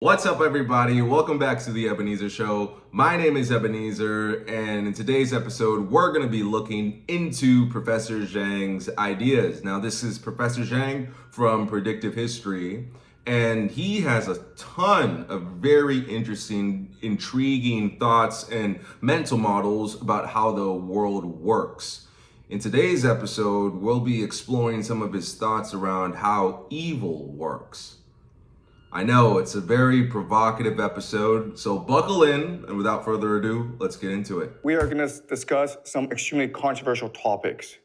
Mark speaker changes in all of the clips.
Speaker 1: What's up, everybody? Welcome back to the Ebenezer Show. My name is Ebenezer, and in today's episode, we're going to be looking into Professor Jiang's ideas. Now, this is Professor Jiang from Predictive History, and he has a ton of very interesting, intriguing thoughts and mental models about how the world works. In today's episode, we'll be exploring some of his thoughts around how evil works. I know it's a very provocative episode, so buckle in, and without further ado, let's get into it.
Speaker 2: We are going to discuss some extremely controversial topics.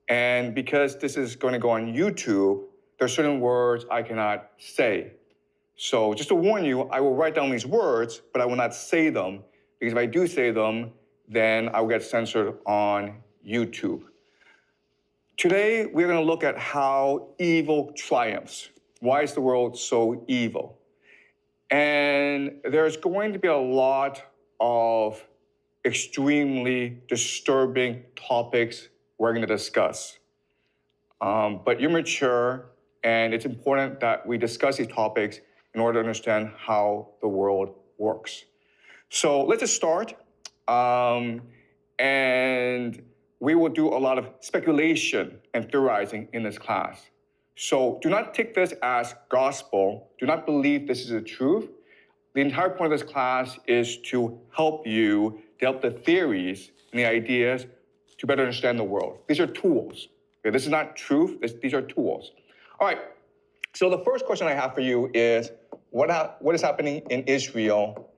Speaker 2: And because this is going to go on YouTube, there are certain words I cannot say. So just to warn you, I will write down these words, but I will not say them, because if I do say them, then I will get censored on YouTube. Today, we're going to look at how evil triumphs. Why is the world so evil? And there's going to be a lot of extremely disturbing topics we're going to discuss. But you're mature, and it's important that we discuss these topics in order to understand how the world works. So let's just start. And we will do a lot of speculation and theorizing in this class. So do not take this as gospel. Do not believe this is the truth. The entire point of this class is to help you develop the theories and the ideas to better understand the world. These are tools. Okay, this is not truth. These are tools. All right. So the first question I have for you is, what is happening in Israel?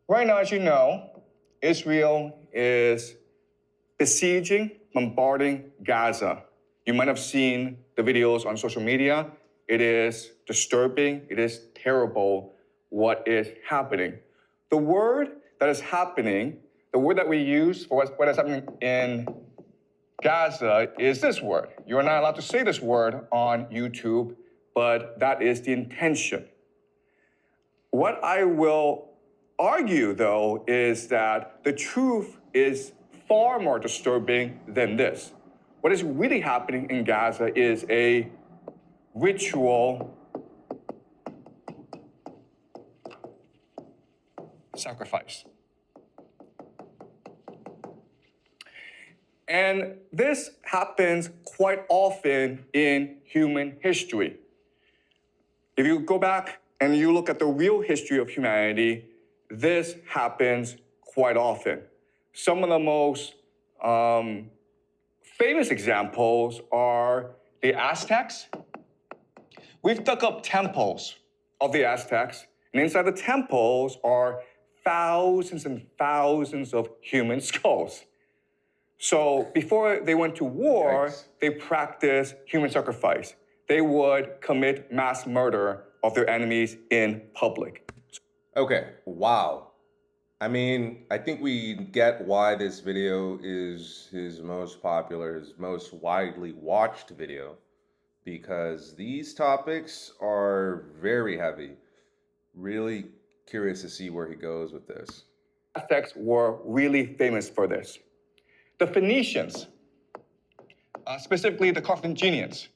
Speaker 2: Right now, as you know, Israel is besieging, bombarding Gaza. You might have seen the videos on social media. It is disturbing. It is terrible what is happening. The word that is happening, the word that we use for what is happening in Gaza is this word. You are not allowed to say this word on YouTube, but that is the intention. What I will argue, though, is that the truth is far more disturbing than this. What is really happening in Gaza is a ritual sacrifice. And this happens quite often in human history. If you go back and you look at the real history of humanity, this happens quite often. Some of the most famous examples are the Aztecs. We've dug up temples of the Aztecs, and inside the temples are thousands and thousands of human skulls. So before they went to war, they practiced human sacrifice. They would commit mass murder of their enemies in public.
Speaker 1: Okay, wow. I mean, I think we get why this video is his most popular, his most widely watched video, because these topics are very heavy. Really curious to see where he goes with this.
Speaker 2: Aztecs were really famous for this. The Phoenicians, specifically the Carthaginians,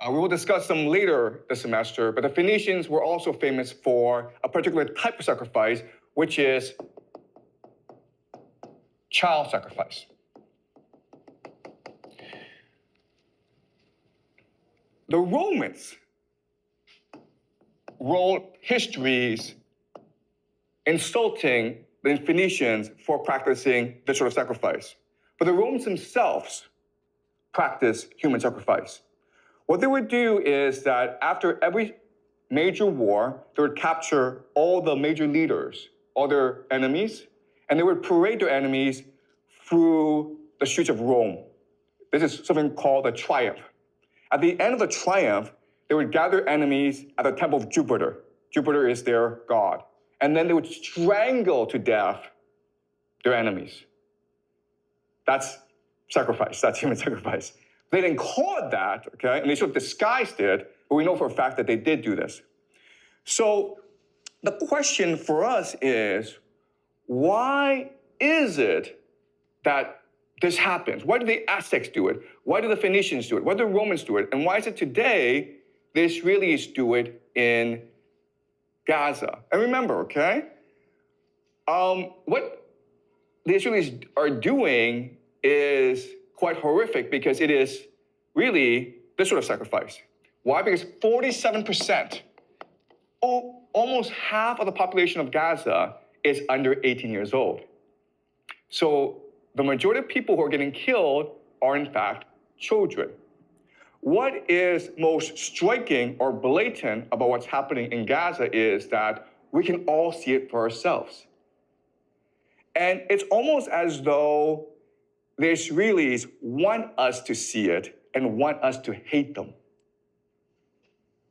Speaker 2: we will discuss them later this semester, but the Phoenicians were also famous for a particular type of sacrifice, which is child sacrifice. The Romans wrote histories insulting the Phoenicians for practicing this sort of sacrifice. But the Romans themselves practiced human sacrifice. What they would do is that after every major war, they would capture all the major leaders, all their enemies, and they would parade their enemies through the streets of Rome. This is something called a triumph. At the end of the triumph, they would gather enemies at the temple of Jupiter. Jupiter is their god. And then they would strangle to death their enemies. That's sacrifice. That's human sacrifice. They didn't call it that, okay? And they sort of disguised it, but we know for a fact that they did do this. So the question for us is, why is it that this happens? Why do the Aztecs do it? Why do the Phoenicians do it? Why do the Romans do it? And why is it today the Israelis do it in Gaza. And remember, okay, what the Israelis are doing is quite horrific because it is really this sort of sacrifice. Why? Because 47%, almost half of the population of Gaza is under 18 years old. So the majority of people who are getting killed are in fact children. What is most striking or blatant about what's happening in Gaza is that we can all see it for ourselves. And it's almost as though the Israelis want us to see it and want us to hate them.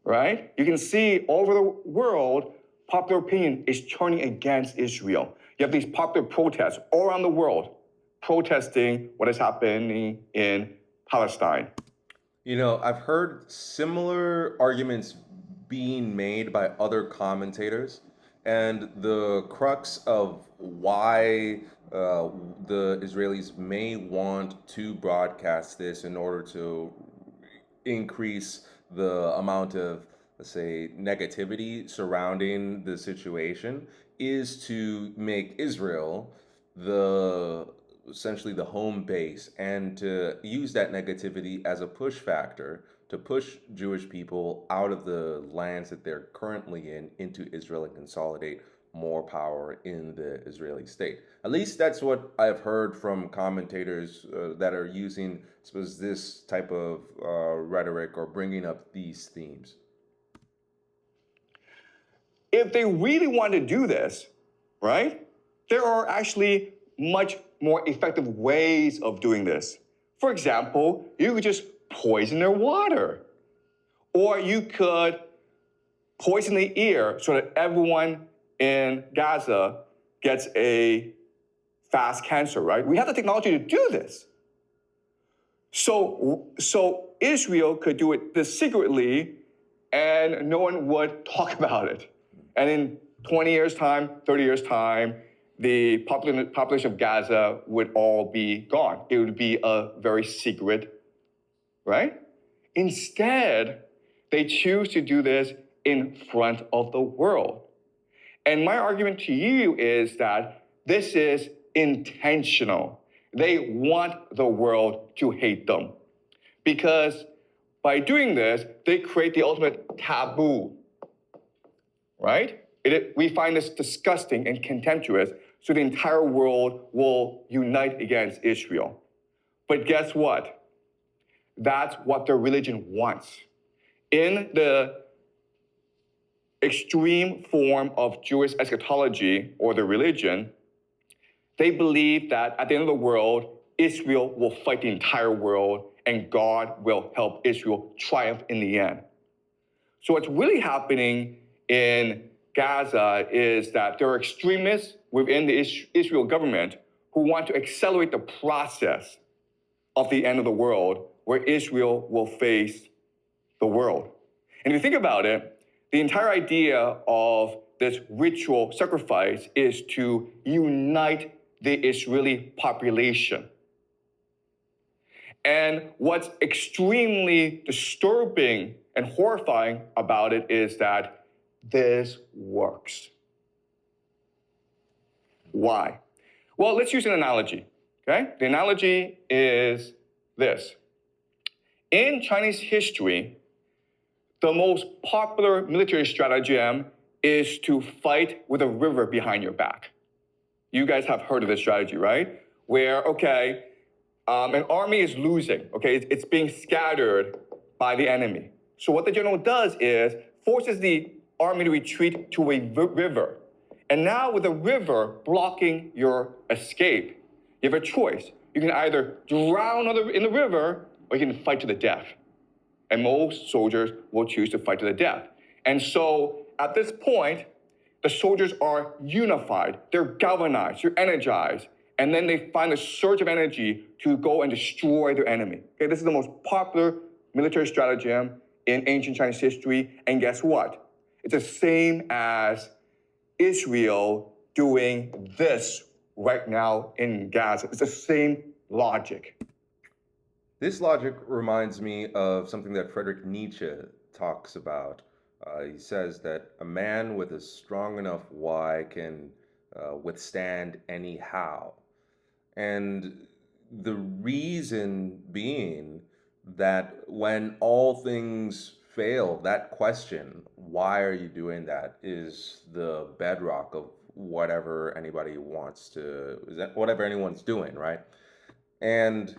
Speaker 2: Right? You can see all over the world, popular opinion is turning against Israel. You have these popular protests all around the world protesting what is happening in Palestine.
Speaker 1: You know, I've heard similar arguments being made by other commentators, and the crux of why the Israelis may want to broadcast this in order to increase the amount of, let's say, negativity surrounding the situation is to make Israel the essentially the home base and to use that negativity as a push factor to push Jewish people out of the lands that they're currently in into Israel and consolidate more power in the Israeli state. At least that's what I've heard from commentators that are using, I suppose, this type of rhetoric or bringing up these themes.
Speaker 2: If they really want to do this, right, there are actually much more effective ways of doing this. For example, you could just poison their water. Or you could poison the air so that everyone in Gaza gets a fast cancer, right? We have the technology to do this. So Israel could do it this secretly and no one would talk about it. And in 20 years' time, 30 years' time, the population of Gaza would all be gone. It would be a very secret, right? Instead, they choose to do this in front of the world. And my argument to you is that this is intentional. They want the world to hate them. Because by doing this, they create the ultimate taboo, right? We find this disgusting and contemptuous, so the entire world will unite against Israel. But guess what? That's what their religion wants. In the extreme form of Jewish eschatology or the religion, they believe that at the end of the world, Israel will fight the entire world and God will help Israel triumph in the end. So what's really happening in Gaza is that there are extremists within the Israel government who want to accelerate the process of the end of the world where Israel will face the world. And if you think about it, the entire idea of this ritual sacrifice is to unite the Israeli population. And what's extremely disturbing and horrifying about it is that this works. Why? Well, let's use an analogy, okay? The analogy is this. In Chinese history, the most popular military stratagem is to fight with a river behind your back. You guys have heard of this strategy, right? Where, okay, an army is losing, okay? It's being scattered by the enemy. So what the general does is forces the army to retreat to a river. And now with the river blocking your escape, you have a choice. You can either drown in the river or you can fight to the death. And most soldiers will choose to fight to the death. And so at this point, the soldiers are unified, they're galvanized, they're energized, and then they find a surge of energy to go and destroy their enemy. Okay, this is the most popular military stratagem in ancient Chinese history, and guess what? It's the same as Israel doing this right now in Gaza. It's the same logic.
Speaker 1: This logic reminds me of something that Friedrich Nietzsche talks about He says that a man with a strong enough why can withstand any how. And the reason being that when all things fail, that question, why are you doing that, is the bedrock of whatever anybody wants to, whatever anyone's doing, right? And,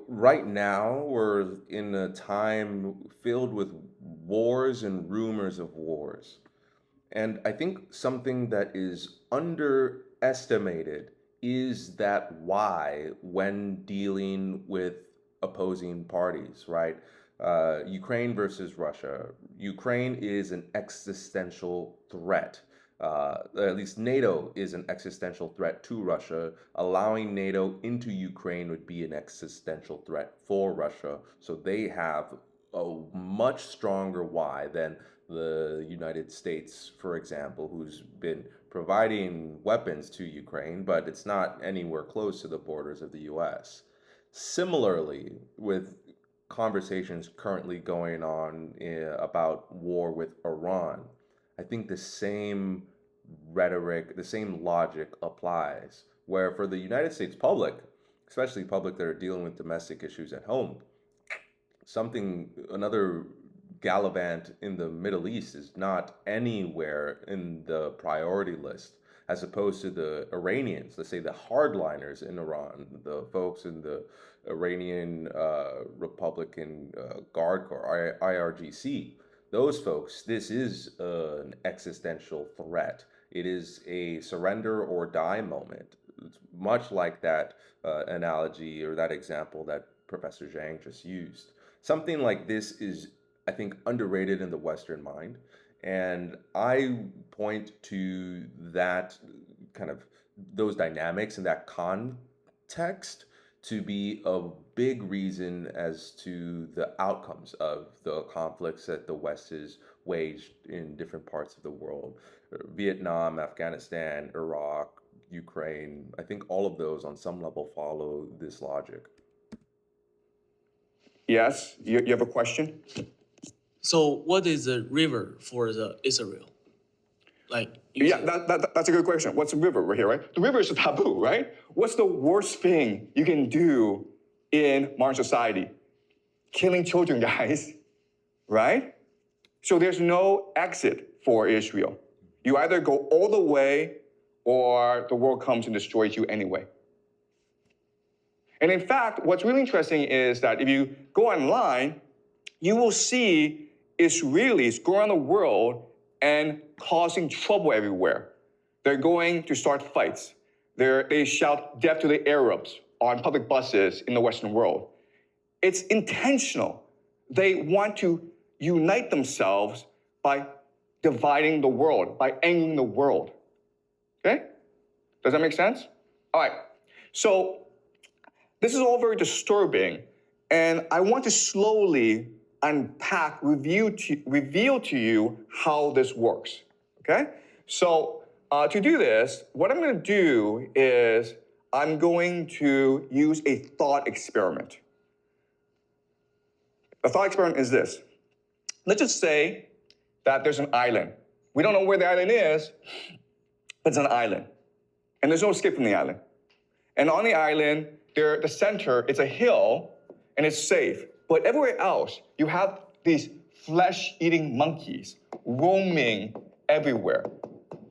Speaker 1: right now we're in a time filled with wars and rumors of wars. And I think something that is underestimated is that why when dealing with opposing parties, right? Ukraine versus Russia. Ukraine is an existential threat. At least NATO is an existential threat to Russia. Allowing NATO into Ukraine would be an existential threat for Russia. So they have a much stronger why than the United States, for example, who's been providing weapons to Ukraine, but it's not anywhere close to the borders of the US. Similarly, with conversations currently going on about war with Iran, I think the same rhetoric, the same logic applies, where for the United States public, especially public that are dealing with domestic issues at home, another Gallivant in the Middle East is not anywhere in the priority list, as opposed to the Iranians, let's say the hardliners in Iran, the folks in the Iranian Republican Guard Corps, IRGC. Those folks, this is an existential threat. It is a surrender or die moment. It's much like that analogy or that example that Professor Jiang just used. Something like this is, I think, underrated in the Western mind. And I point to that kind of those dynamics and that context to be a big reason as to the outcomes of the conflicts that the West has waged in different parts of the world. Vietnam, Afghanistan, Iraq, Ukraine. I think all of those on some level follow this logic.
Speaker 2: Yes, you have a question?
Speaker 3: So what is the river for the Israel?
Speaker 2: That's a good question. What's a river right here, right? The river is a taboo, right? What's the worst thing you can do in modern society? Killing children, guys, right? So there's no exit for Israel. You either go all the way or the world comes and destroys you anyway. And in fact, what's really interesting is that if you go online, you will see Israelis go around the world and causing trouble everywhere. They're going to start fights. They shout death to the Arabs on public buses in the Western world. It's intentional. They want to unite themselves by dividing the world, by angering the world. Okay? Does that make sense? All right. So this is all very disturbing, and I want to slowly unpack, reveal to you how this works, okay? So to do this, what I'm going to do is I'm going to use a thought experiment. The thought experiment is this. Let's just say that there's an island. We don't know where the island is, but it's an island. And there's no escape from the island. And on the island, the center, it's a hill, and it's safe. But everywhere else, you have these flesh-eating monkeys roaming everywhere.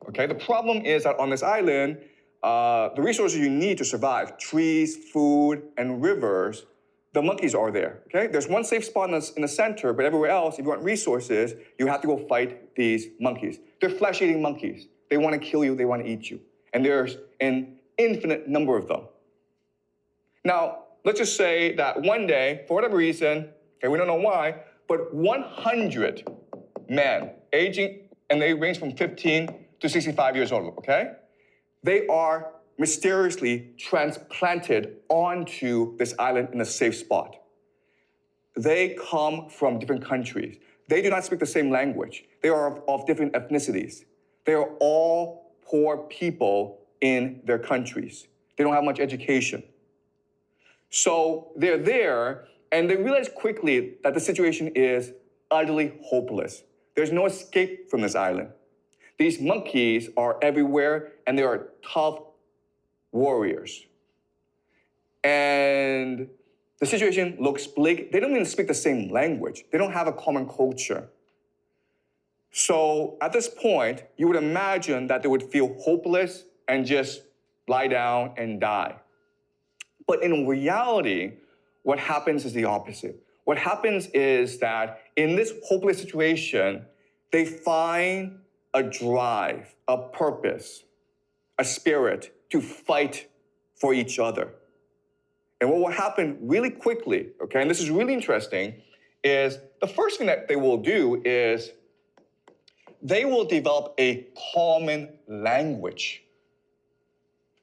Speaker 2: Okay, the problem is that on this island, the resources you need to survive, trees, food, and rivers, the monkeys are there. Okay, there's one safe spot in the center, but everywhere else, if you want resources, you have to go fight these monkeys. They're flesh-eating monkeys. They want to kill you, they want to eat you. And there's an infinite number of them. Now, let's just say that one day, for whatever reason, okay, we don't know why, but 100 men aging, and they range from 15 to 65 years old, okay? They are mysteriously transplanted onto this island in a safe spot. They come from different countries. They do not speak the same language. They are of different ethnicities. They are all poor people in their countries. They don't have much education. So they're there, and they realize quickly that the situation is utterly hopeless. There's no escape from this island. These monkeys are everywhere, and they are tough warriors. And the situation looks bleak. They don't even speak the same language. They don't have a common culture. So at this point, you would imagine that they would feel hopeless and just lie down and die. But in reality, what happens is the opposite. What happens is that in this hopeless situation, they find a drive, a purpose, a spirit to fight for each other. And what will happen really quickly, okay, and this is really interesting, is the first thing that they will do is they will develop a common language.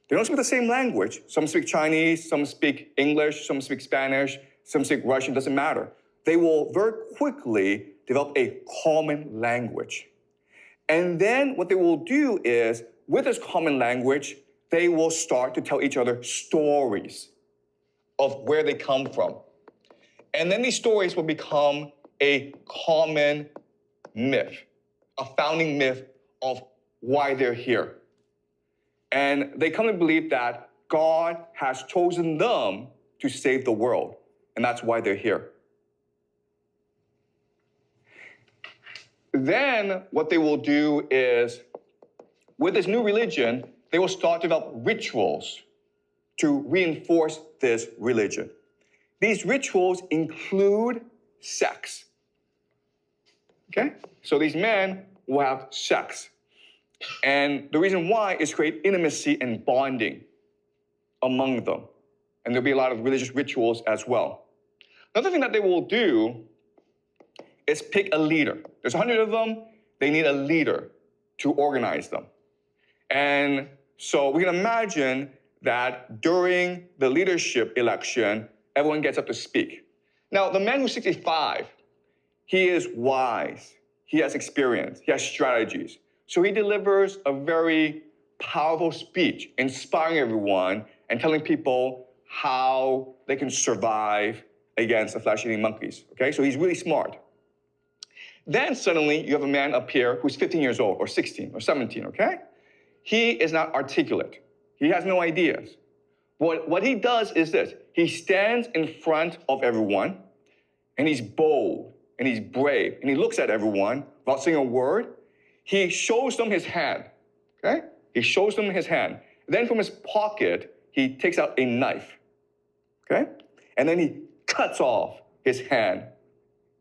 Speaker 2: They don't speak the same language. Some speak Chinese, some speak English, some speak Spanish, some speak Russian, doesn't matter. They will very quickly develop a common language. And then what they will do is, with this common language, they will start to tell each other stories of where they come from. And then these stories will become a common myth, a founding myth of why they're here. And they come to believe that God has chosen them to save the world, and that's why they're here. Then what they will do is, with this new religion, they will start to develop rituals to reinforce this religion. These rituals include sex. Okay? So these men will have sex. And the reason why is to create intimacy and bonding among them. And there'll be a lot of religious rituals as well. Another thing that they will do is pick a leader. There's 100 of them. They need a leader to organize them. And so we can imagine that during the leadership election, everyone gets up to speak. Now, the man who's 65, he is wise. He has experience. He has strategies. So he delivers a very powerful speech, inspiring everyone and telling people how they can survive against the flesh-eating monkeys. Okay, so he's really smart. Then suddenly you have a man up here who's 15 years old, or 16, or 17, okay? He is not articulate. He has no ideas. What he does is this. He stands in front of everyone, and he's bold, and he's brave, and he looks at everyone without saying a word. He shows them his hand, okay? He shows them his hand. Then from his pocket, he takes out a knife, okay? And then he cuts off his hand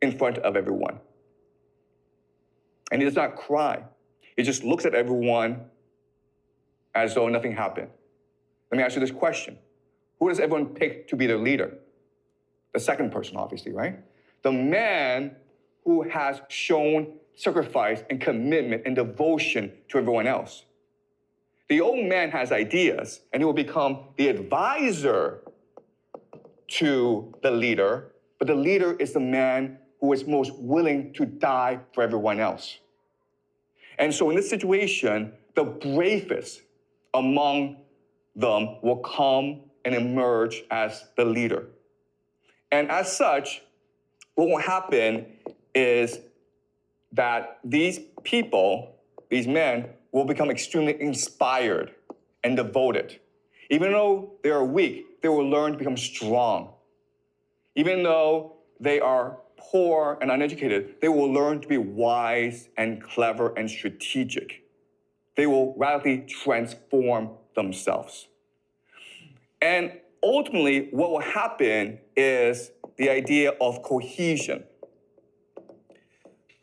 Speaker 2: in front of everyone. And he does not cry. He just looks at everyone as though nothing happened. Let me ask you this question. Who does everyone pick to be their leader? The second person, obviously, right? The man who has shown sacrifice and commitment and devotion to everyone else. The old man has ideas, and he will become the advisor to the leader, but the leader is the man who is most willing to die for everyone else. And so in this situation, the bravest among them will come and emerge as the leader. And as such, what will happen is that these people, these men, will become extremely inspired and devoted. Even though they are weak, they will learn to become strong. Even though they are poor and uneducated, they will learn to be wise and clever and strategic. They will radically transform themselves. And ultimately, what will happen is the idea of cohesion.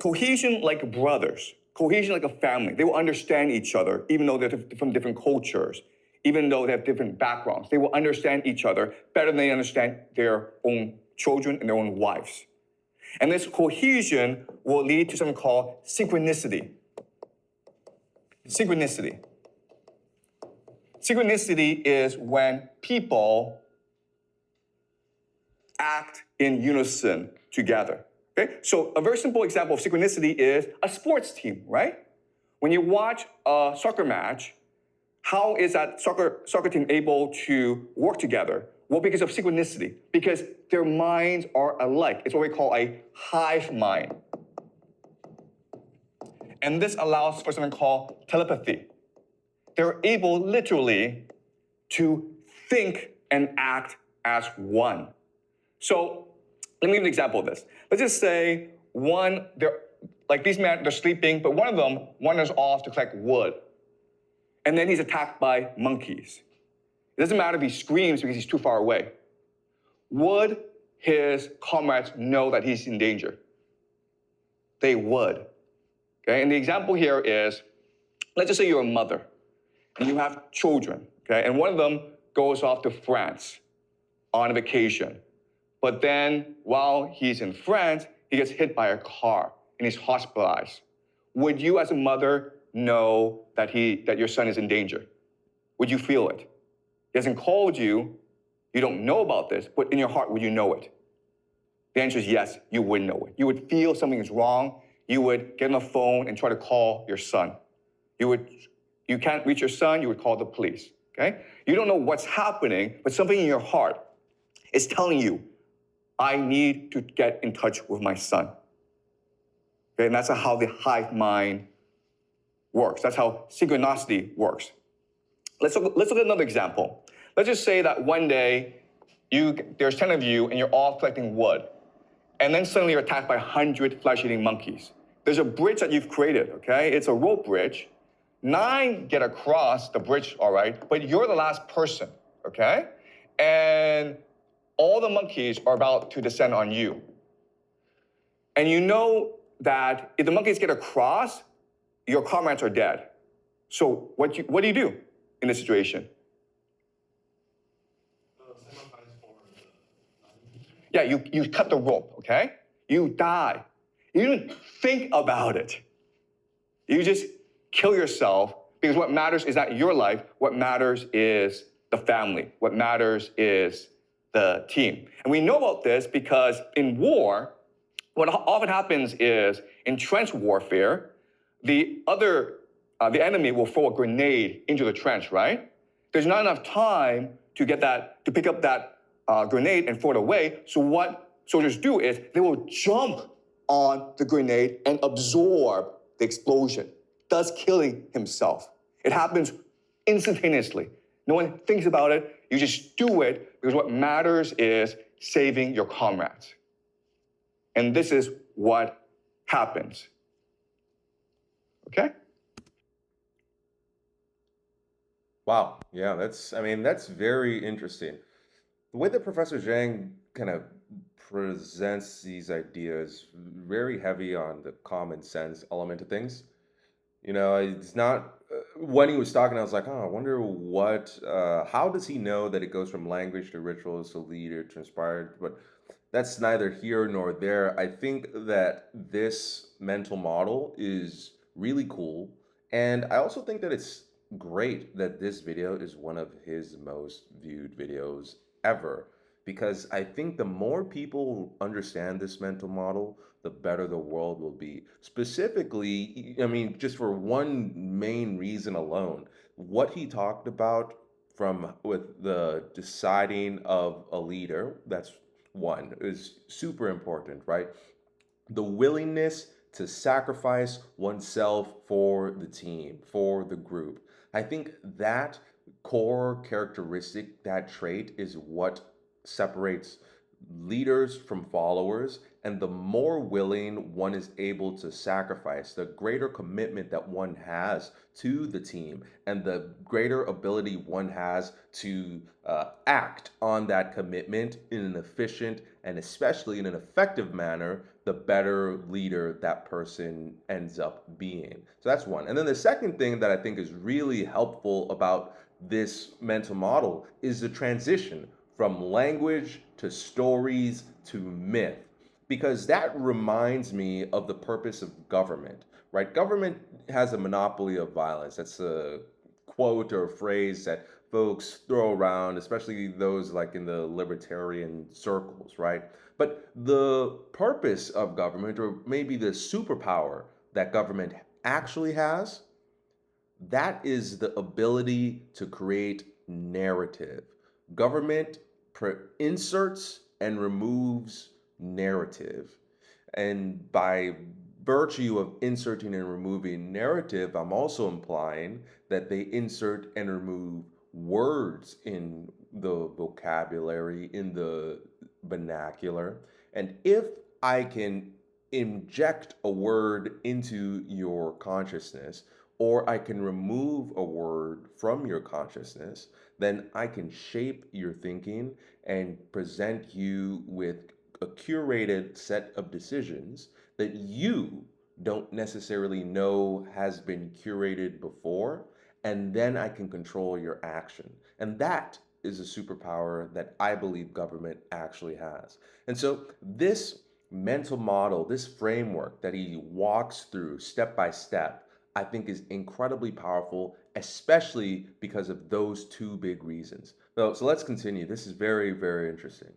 Speaker 2: Cohesion like brothers, cohesion like a family. They will understand each other, even though they're from different cultures, even though they have different backgrounds. They will understand each other better than they understand their own children and their own wives. And this cohesion will lead to something called synchronicity. Synchronicity. Synchronicity is when people act in unison together. Okay? So a very simple example of synchronicity is a sports team, right? When you watch a soccer match, how is that soccer team able to work together? Well, because of synchronicity, because their minds are alike. It's what we call a hive mind. And this allows for something called telepathy. They're able literally to think and act as one. So let me give an example of this. Let's just say these men, they're sleeping, but one of them wanders off to collect wood. And then he's attacked by monkeys. It doesn't matter if he screams because he's too far away. Would his comrades know that he's in danger? They would. Okay, and the example here is, let's just say you're a mother and you have children, okay, and one of them goes off to France on a vacation. But then while he's in France, he gets hit by a car and he's hospitalized. Would you as a mother know that your son is in danger? Would you feel it? He hasn't called you, you don't know about this, but in your heart, would you know it? The answer is yes, you would know it. You would feel something is wrong. You would get on the phone and try to call your son. You can't reach your son, you would call the police, okay? You don't know what's happening, but something in your heart is telling you, I need to get in touch with my son. Okay, and that's how the hive mind works. That's how synchronicity works. Let's look at another example. Let's just say that one day, there's 10 of you and you're all collecting wood. And then suddenly you're attacked by 100 flesh-eating monkeys. There's a bridge that you've created, okay? It's a rope bridge. 9 get across the bridge, all right? But you're the last person, okay? And all the monkeys are about to descend on you. And you know that if the monkeys get across, your comrades are dead. So what do you do in this situation? Yeah, you cut the rope, okay? You die. You didn't think about it. You just kill yourself because what matters is not your life. What matters is the family. What matters is the team. And we know about this because in war, what often happens is in trench warfare, the enemy will throw a grenade into the trench, right? There's not enough time to pick up that grenade and throw it away. So what soldiers do is they will jump on the grenade and absorb the explosion, thus killing himself. It happens instantaneously. No one thinks about it. You just do it because what matters is saving your comrades. And this is what happens. Okay?
Speaker 1: Wow. Yeah, that's very interesting. The way that Professor Zhang kind of presents these ideas very heavy on the common sense element of things. It's not when he was talking, I was like, oh, I wonder how does he know that it goes from language to rituals to leader transpired? But that's neither here nor there. I think that this mental model is really cool. And I also think that it's great that this video is one of his most viewed videos ever. Because I think the more people understand this mental model, the better the world will be. Specifically, I mean, just for one main reason alone, what he talked about with the deciding of a leader, that's one, is super important, right? The willingness to sacrifice oneself for the team, for the group. I think that core characteristic, that trait, is what separates leaders from followers. And the more willing one is able to sacrifice, the greater commitment that one has to the team, and the greater ability one has to act on that commitment in an efficient and especially in an effective manner, the better leader that person ends up being. So that's one. And then the second thing that I think is really helpful about this mental model is the transition from language to stories to myth, because that reminds me of the purpose of government, right? Government has a monopoly of violence. That's a quote or a phrase that folks throw around, especially those like in the libertarian circles, right? But the purpose of government, or maybe the superpower that government actually has, that is the ability to create narrative. Government inserts and removes narrative. And by virtue of inserting and removing narrative, I'm also implying that they insert and remove words in the vocabulary, in the vernacular. And if I can inject a word into your consciousness, or I can remove a word from your consciousness, then I can shape your thinking and present you with a curated set of decisions that you don't necessarily know has been curated before, and then I can control your action. And that is a superpower that I believe government actually has. And so this mental model, this framework that he walks through step by step, I think is incredibly powerful, especially because of those two big reasons. So let's continue. This is very, very interesting.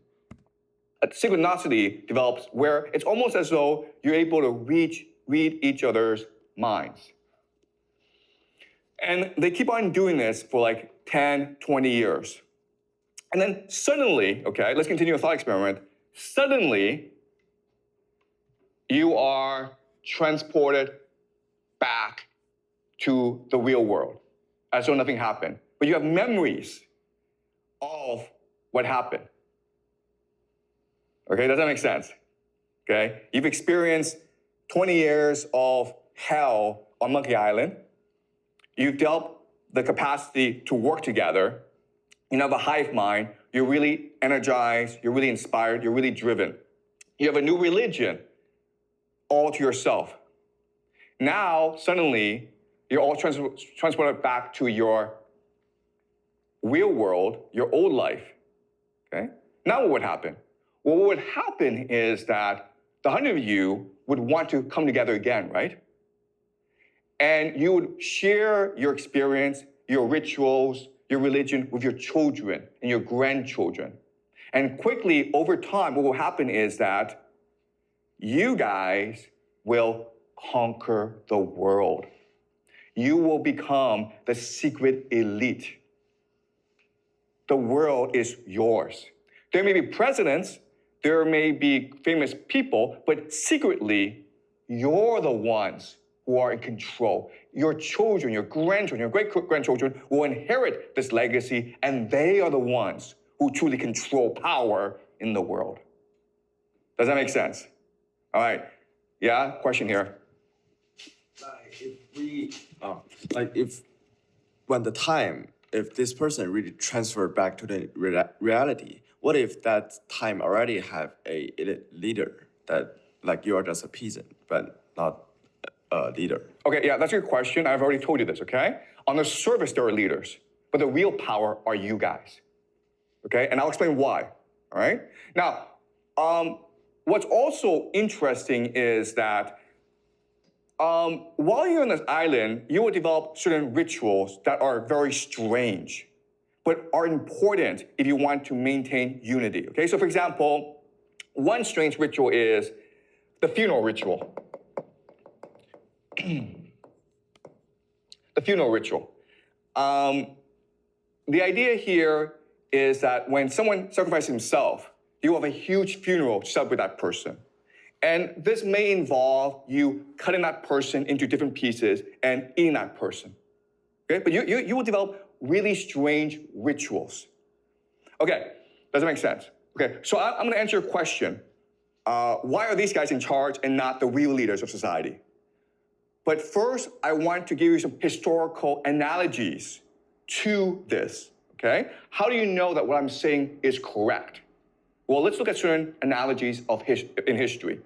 Speaker 2: Synchronicity develops where it's almost as though you're able to read each other's minds. And they keep on doing this for like 10, 20 years. And then suddenly, okay, let's continue a thought experiment. Suddenly, you are transported back to the real world as though nothing happened. But you have memories of what happened. Okay, does that make sense? Okay, you've experienced 20 years of hell on Monkey Island. You've developed the capacity to work together. You have a hive mind. You're really energized. You're really inspired. You're really driven. You have a new religion all to yourself. Now, suddenly, you're all transported back to your real world, your old life. Okay? Now what would happen? Well, what would happen is that the 100 of you would want to come together again, right? And you would share your experience, your rituals, your religion with your children and your grandchildren. And quickly, over time, what will happen is that you guys will conquer the world. You will become the secret elite. The world is yours. There may be presidents, there may be famous people, but secretly, you're the ones who are in control. Your children, your grandchildren, your great-grandchildren will inherit this legacy, and they are the ones who truly control power in the world. Does that make sense? All right. Yeah, question here.
Speaker 4: If this person really transferred back to the reality, what if that time already have a leader that, like, you are just a peasant, but not a leader?
Speaker 2: Okay, yeah, that's your question. I've already told you this, okay? On the surface, there are leaders, but the real power are you guys, okay? And I'll explain why, all right? Now, what's also interesting is that while you're on this island, you will develop certain rituals that are very strange, but are important if you want to maintain unity, okay? So for example, one strange ritual is the funeral ritual. The funeral ritual. The idea here is that when someone sacrifices himself, you have a huge funeral to celebrate that person. And this may involve you cutting that person into different pieces and eating that person. Okay? But you will develop really strange rituals. Okay, does that make sense? Okay, so I'm gonna answer your question. Why are these guys in charge and not the real leaders of society? But first, I want to give you some historical analogies to this, okay? How do you know that what I'm saying is correct? Well, let's look at certain analogies in history.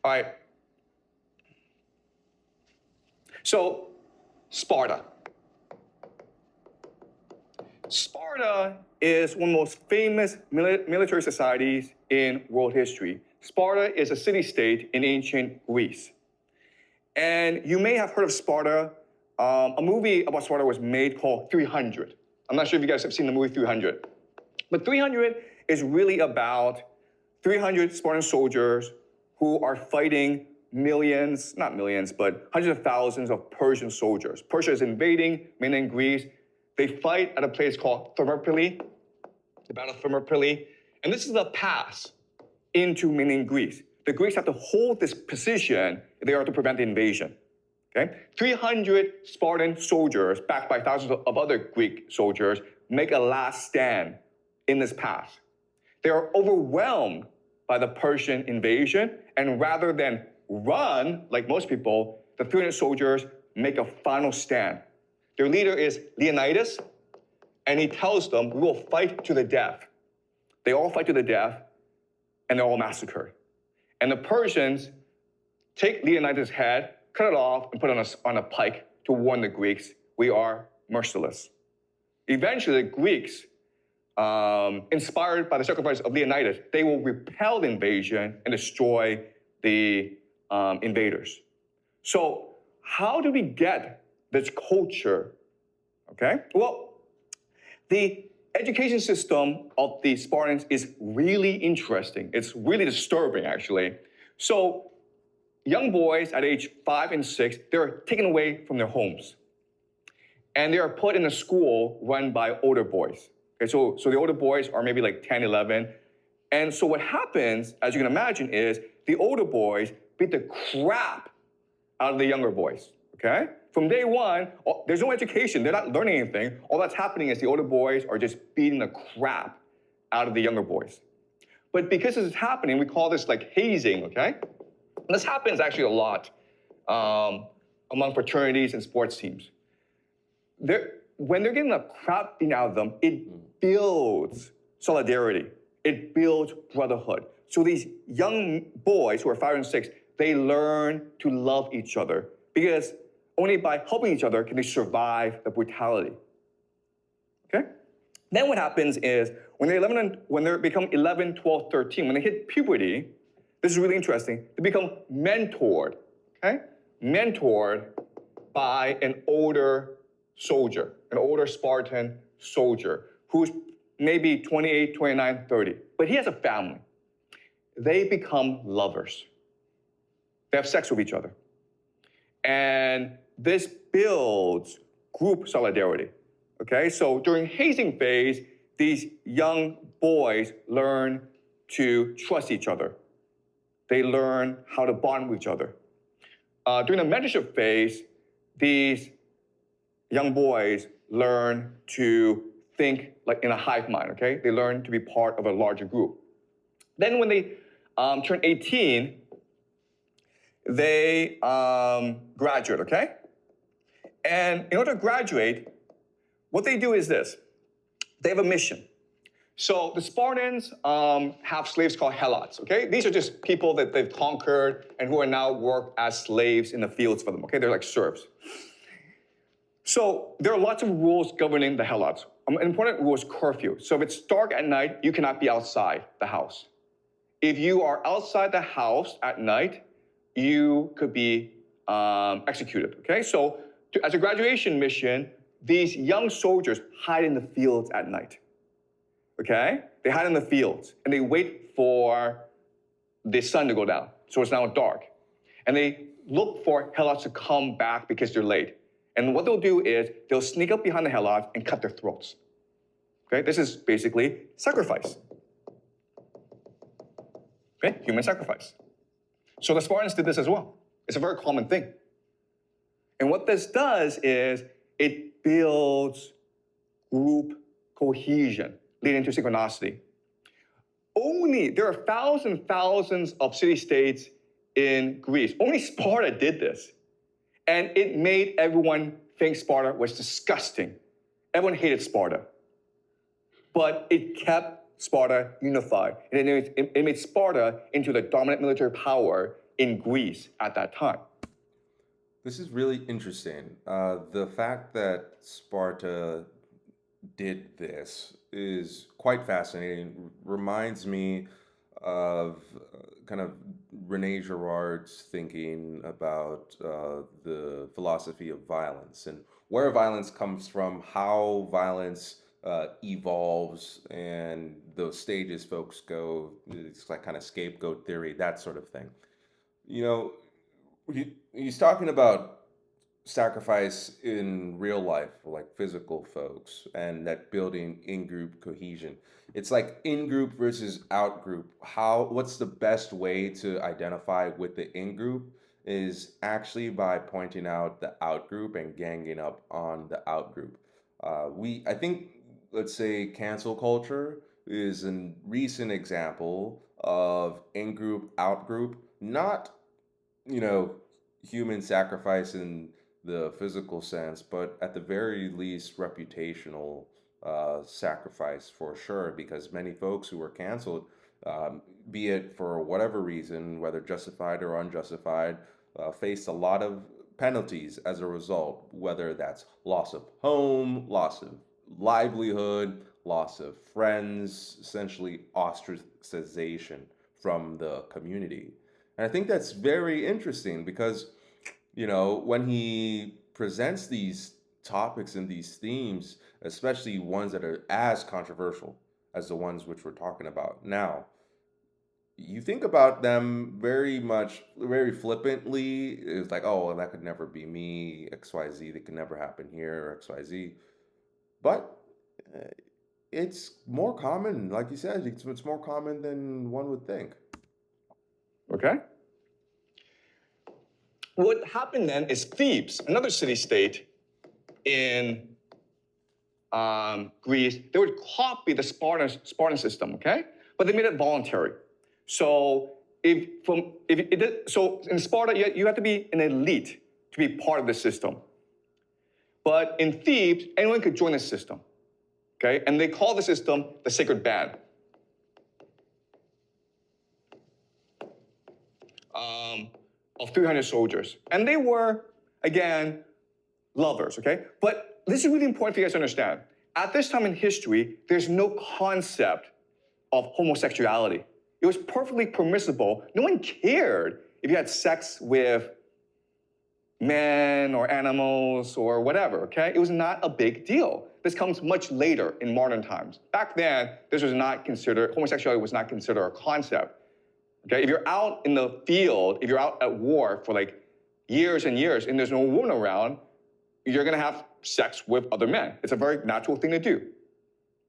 Speaker 2: All right. So, Sparta. Sparta is one of the most famous military societies in world history. Sparta is a city-state in ancient Greece. And you may have heard of Sparta. A movie about Sparta was made called 300. I'm not sure if you guys have seen the movie 300. But 300 is really about 300 Spartan soldiers who are fighting millions, not millions, but hundreds of thousands of Persian soldiers. Persia is invading mainland Greece. They fight at a place called Thermopylae, the Battle of Thermopylae. And this is the pass into mainland Greece. The Greeks have to hold this position if they are to prevent the invasion. Okay? 300 Spartan soldiers, backed by thousands of other Greek soldiers, make a last stand in this pass. They are overwhelmed by the Persian invasion, and rather than run like most people, the 300 soldiers make a final stand. Their leader is Leonidas, and he tells them, we will fight to the death. They all fight to the death, and they're all massacred. And the Persians take Leonidas' head, cut it off, and put it on a pike to warn the Greeks, we are merciless. Eventually, the Greeks, inspired by the sacrifice of Leonidas, they will repel the invasion and destroy the invaders. So how do we get this culture? Okay, well, the education system of the Spartans is really interesting. It's really disturbing, actually. So young boys at age 5 and 6, they're taken away from their homes. And they are put in a school run by older boys. Okay, so the older boys are maybe like 10, 11. And so what happens, as you can imagine, is the older boys beat the crap out of the younger boys, okay? From day one, there's no education. They're not learning anything. All that's happening is the older boys are just beating the crap out of the younger boys. But because this is happening, we call this like hazing, okay? And this happens actually a lot among fraternities and sports teams. When they're getting the crap beaten out of them, it builds solidarity. It builds brotherhood. So these young boys who are 5 and 6, they learn to love each other because only by helping each other can they survive the brutality. Okay? Then what happens is when they become 11, 12, 13, when they hit puberty, this is really interesting, they become mentored, okay? Mentored by an older soldier, an older Spartan soldier who's maybe 28, 29, 30, but he has a family. They become lovers. They have sex with each other. And this builds group solidarity, okay? So during hazing phase, these young boys learn to trust each other. They learn how to bond with each other. During the mentorship phase, these young boys learn to think like in a hive mind, okay? They learn to be part of a larger group. Then when they turn 18, they graduate, okay? And in order to graduate, what they do is this. They have a mission. So the Spartans have slaves called helots, okay? These are just people that they've conquered and who are now work as slaves in the fields for them, okay? They're like serfs. So there are lots of rules governing the helots. An important rule is curfew. So if it's dark at night, you cannot be outside the house. If you are outside the house at night, you could be executed, okay? So as a graduation mission, these young soldiers hide in the fields at night, okay? They hide in the fields, and they wait for the sun to go down, so it's now dark. And they look for helots to come back because they're late. And what they'll do is they'll sneak up behind the helots and cut their throats, okay? This is basically sacrifice, okay? Human sacrifice. So the Spartans did this as well. It's a very common thing. And what this does is it builds group cohesion, leading to synchronicity. There are thousands of city-states in Greece. Only Sparta did this. And it made everyone think Sparta was disgusting. Everyone hated Sparta. But it kept Sparta unified. And it made Sparta into the dominant military power in Greece at that time.
Speaker 1: This is really interesting. The fact that Sparta did this is quite fascinating. Reminds me of kind of Rene Girard's thinking about the philosophy of violence and where violence comes from, how violence evolves, and those stages folks go. It's like kind of scapegoat theory, that sort of thing. You know, he's talking about sacrifice in real life for like physical folks and that building in-group cohesion. It's like in-group versus out-group. What's the best way to identify with the in-group is actually by pointing out the out-group and ganging up on the out-group. I think, let's say, cancel culture is a recent example of in-group, out-group, not, you know, human sacrifice in the physical sense, but at the very least, reputational sacrifice for sure, because many folks who were canceled, be it for whatever reason, whether justified or unjustified, faced a lot of penalties as a result, whether that's loss of home, loss of livelihood, loss of friends, essentially ostracization from the community. And I think that's very interesting because, when he presents these topics and these themes, especially ones that are as controversial as the ones which we're talking about now, you think about them very flippantly. It's like, oh, well, that could never be me, XYZ, that could never happen here, XYZ. But uh, it's more common, like you said, it's more common than one would think.
Speaker 2: Okay? What happened then is Thebes, another city-state in Greece, they would copy the Spartan system, okay? But they made it voluntary. So so in Sparta, you have to be an elite to be part of the system. But in Thebes, anyone could join the system, okay? And they call the system the sacred band. Of 300 soldiers. And they were, again, lovers, okay? But this is really important for you guys to understand. At this time in history, there's no concept of homosexuality. It was perfectly permissible. No one cared if you had sex with men or animals or whatever, okay? It was not a big deal. This comes much later in modern times. Back then, homosexuality was not considered a concept. Okay, if you're out in the field, if you're out at war for like years and years and there's no woman around, you're gonna have sex with other men. It's a very natural thing to do.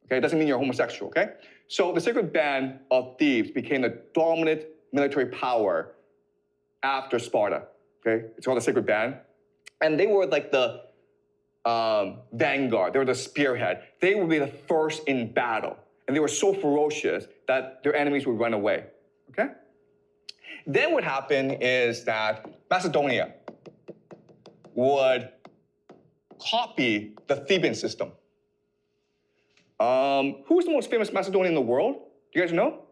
Speaker 2: Okay, it doesn't mean you're homosexual, okay? So the sacred band of Thebes became the dominant military power after Sparta, okay? It's called the sacred band. And they were like the vanguard, they were the spearhead. They would be the first in battle. And they were so ferocious that their enemies would run away, okay? Then what happened is that Macedonia would copy the Theban system. Who's the most famous Macedonian in the world? Do you guys know?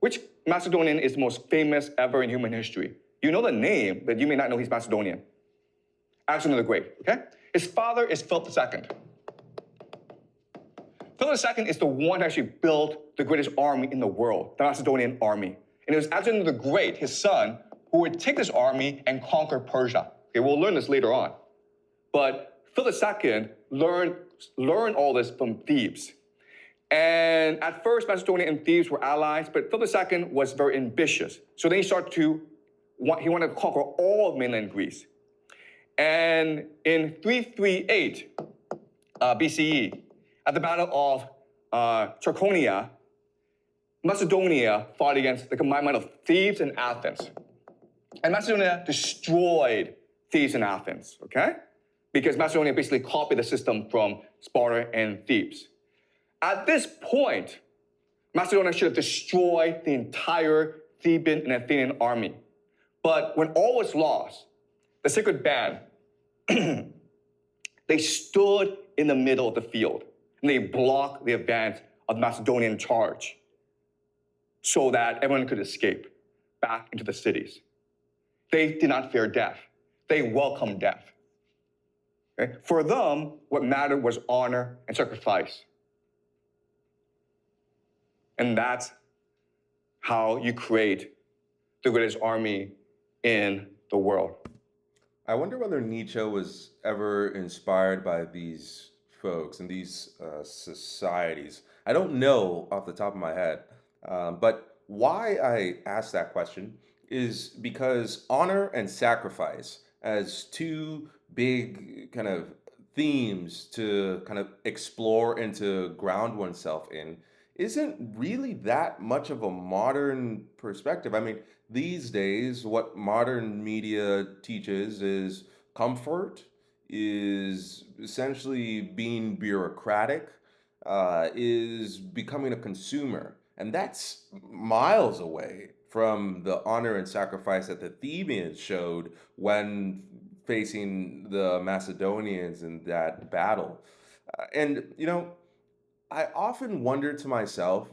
Speaker 2: Which Macedonian is the most famous ever in human history? You know the name, but you may not know he's Macedonian. Alexander the Great, okay? His father is Philip II. Philip II is the one who actually built the greatest army in the world, the Macedonian army. And it was Alexander the Great, his son, who would take this army and conquer Persia. Okay, we'll learn this later on. But Philip II learned all this from Thebes. And at first, Macedonia and Thebes were allies, but Philip II was very ambitious. So then he wanted to conquer all of mainland Greece. And in 338 BCE, at the Battle of Trachonia, Macedonia fought against the combined might of Thebes and Athens. And Macedonia destroyed Thebes and Athens, okay? Because Macedonia basically copied the system from Sparta and Thebes. At this point, Macedonia should have destroyed the entire Theban and Athenian army. But when all was lost, the sacred band, they stood in the middle of the field and they blocked the advance of the Macedonian charge so that everyone could escape back into the cities. They did not fear death. They welcomed death. Okay? For them, what mattered was honor and sacrifice. And that's how you create the greatest army in the world.
Speaker 1: I wonder whether Nietzsche was ever inspired by these folks and these societies. I don't know off the top of my head, but why I ask that question is because honor and sacrifice as two big kind of themes to kind of explore and to ground oneself in isn't really that much of a modern perspective. I mean, these days, what modern media teaches is comfort, is essentially being bureaucratic, is becoming a consumer. And that's miles away from the honor and sacrifice that the Thebans showed when facing the Macedonians in that battle. And I often wonder to myself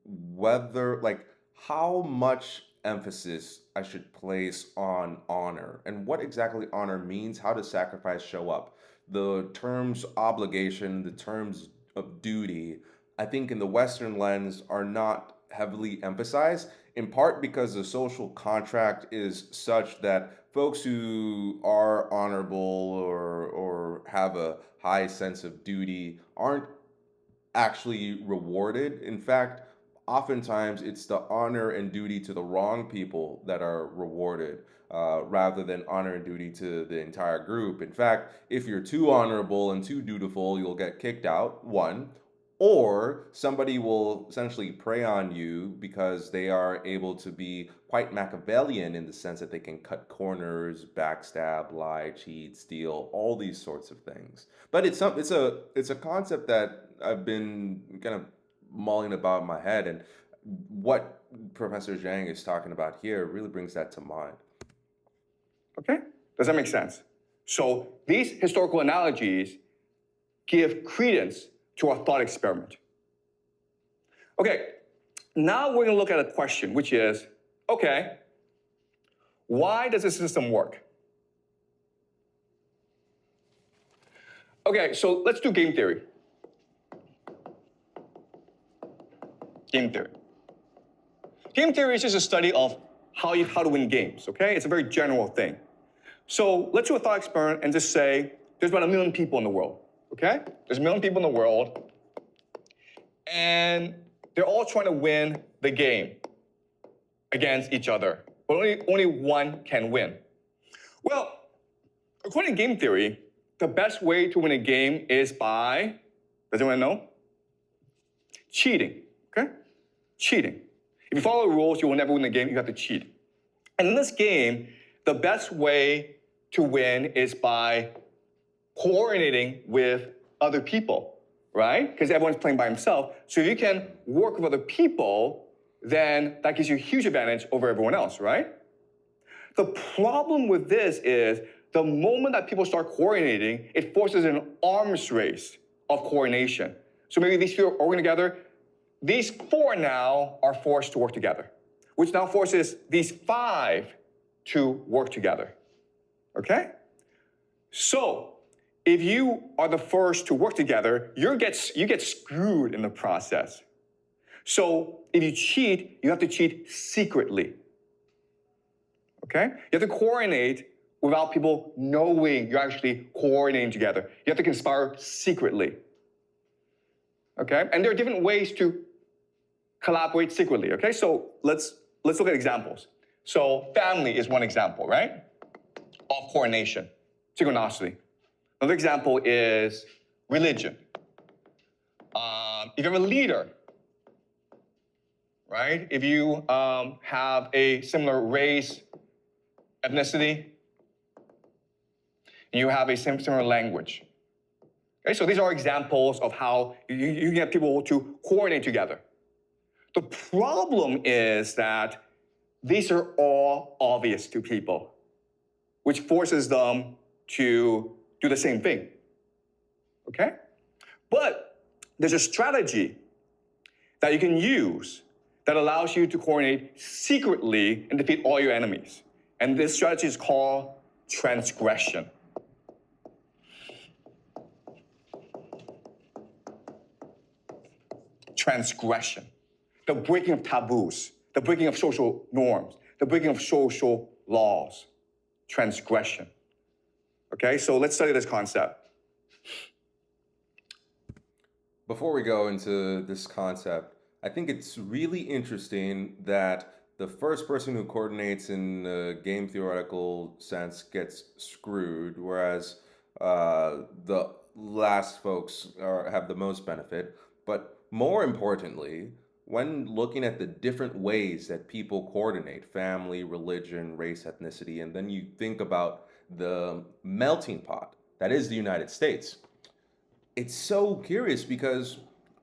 Speaker 1: whether, like, how much emphasis I should place on honor and what exactly honor means. How does sacrifice show up? The terms obligation, the terms of duty, I think in the Western lens are not heavily emphasized, in part because the social contract is such that folks who are honorable or have a high sense of duty aren't actually rewarded. In fact, oftentimes it's the honor and duty to the wrong people that are rewarded, rather than honor and duty to the entire group. In fact, if you're too honorable and too dutiful, you'll get kicked out, one, or somebody will essentially prey on you because they are able to be quite Machiavellian in the sense that they can cut corners, backstab, lie, cheat, steal, all these sorts of things. But it's a concept that I've been kind of mulling about in my head, and what Professor Jiang is talking about here really brings that to mind.
Speaker 2: Okay? Does that make sense? So these historical analogies give credence to our thought experiment. Okay, now we're going to look at a question, which is, okay, why does the system work? Okay, so let's do game theory. Game theory. Game theory is just a study of how to win games, okay? It's a very general thing. So let's do a thought experiment and just say there's about 1 million people in the world, okay? There's 1 million people in the world, and they're all trying to win the game against each other, but only one can win. Well, according to game theory, the best way to win a game is by, does anyone know? Cheating, okay? Cheating. If you follow the rules, you will never win the game, you have to cheat. And in this game, the best way to win is by coordinating with other people, right? Because everyone's playing by himself. So if you can work with other people, then that gives you a huge advantage over everyone else, right? The problem with this is the moment that people start coordinating, it forces an arms race of coordination. So maybe these few are working together. These 4 now are forced to work together, which now forces these 5 to work together, okay? So if you are the first to work together, you get screwed in the process. So if you cheat, you have to cheat secretly, okay? You have to coordinate without people knowing you're actually coordinating together. You have to conspire secretly, okay? And there are different ways to collaborate secretly, okay? So let's look at examples. So family is one example, right? Of coordination, synchronicity. Another example is religion. If you have a leader, right? If you have a similar race, ethnicity, and you have a similar language. Okay, so these are examples of how you can get people to coordinate together. The problem is that these are all obvious to people, which forces them to do the same thing, okay? But there's a strategy that you can use that allows you to coordinate secretly and defeat all your enemies. And this strategy is called transgression. Transgression. The breaking of taboos, the breaking of social norms, the breaking of social laws. Transgression. Okay, so let's study this concept.
Speaker 1: Before we go into this concept, I think it's really interesting that the first person who coordinates in the game theoretical sense gets screwed, whereas the last folks have the most benefit. But more importantly, when looking at the different ways that people coordinate family, religion, race, ethnicity, and then you think about the melting pot that is the United States, it's so curious because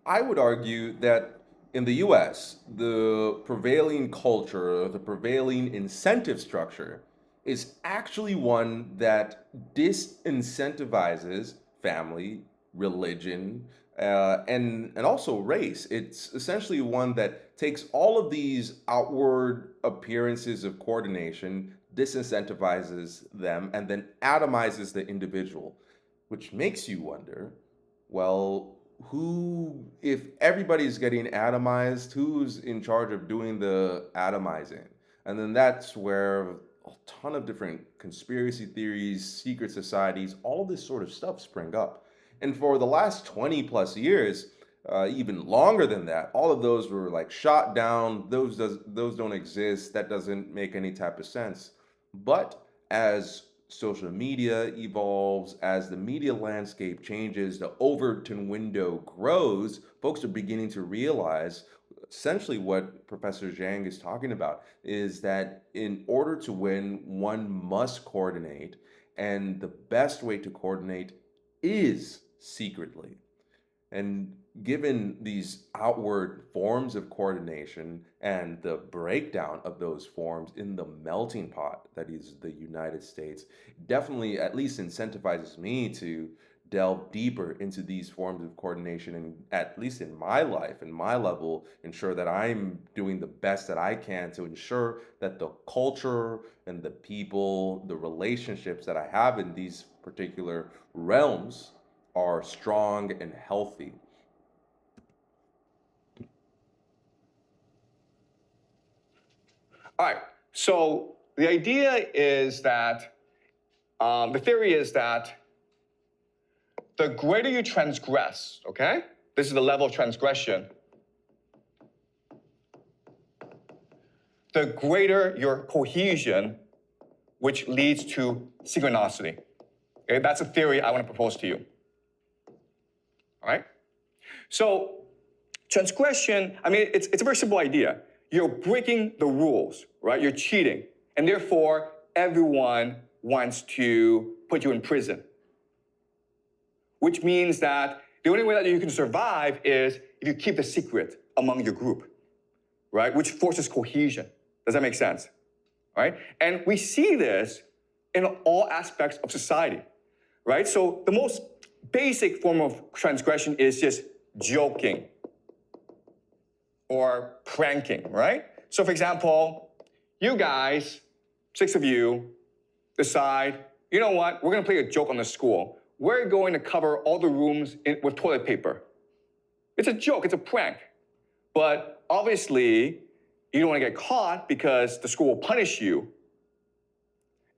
Speaker 1: I would argue that in the US, the prevailing culture, the prevailing incentive structure is actually one that disincentivizes family, religion, and also race. It's essentially one that takes all of these outward appearances of coordination, disincentivizes them, and then atomizes the individual, which makes you wonder, well, if everybody's getting atomized, who's in charge of doing the atomizing? And then that's where a ton of different conspiracy theories, secret societies, all of this sort of stuff spring up. And for the last 20 plus years, even longer than that, all of those were like shot down. Those don't exist. That doesn't make any type of sense. But as social media evolves, as the media landscape changes, the Overton window grows, folks are beginning to realize essentially what Professor Jiang is talking about is that in order to win, one must coordinate, and the best way to coordinate is secretly. And given these outward forms of coordination and the breakdown of those forms in the melting pot that is the United States, definitely at least incentivizes me to delve deeper into these forms of coordination and, at least in my life and my level, ensure that I'm doing the best that I can to ensure that the culture and the people, the relationships that I have in these particular realms are strong and healthy.
Speaker 2: All right. So the idea is that the theory is that the greater you transgress, okay? This is the level of transgression. The greater your cohesion, which leads to synchronicity. Okay, that's a theory I want to propose to you. All right? So transgression, I mean, it's a very simple idea. You're breaking the rules, right? You're cheating. And therefore, everyone wants to put you in prison. Which means that the only way that you can survive is if you keep the secret among your group, right? Which forces cohesion. Does that make sense? All right? And we see this in all aspects of society, right? So the most basic form of transgression is just joking or pranking, right? So for example, you guys, 6 of you, decide, you know what, we're gonna play a joke on the school. We're going to cover all the rooms with toilet paper. It's a joke, it's a prank. But obviously, you don't want to get caught because the school will punish you.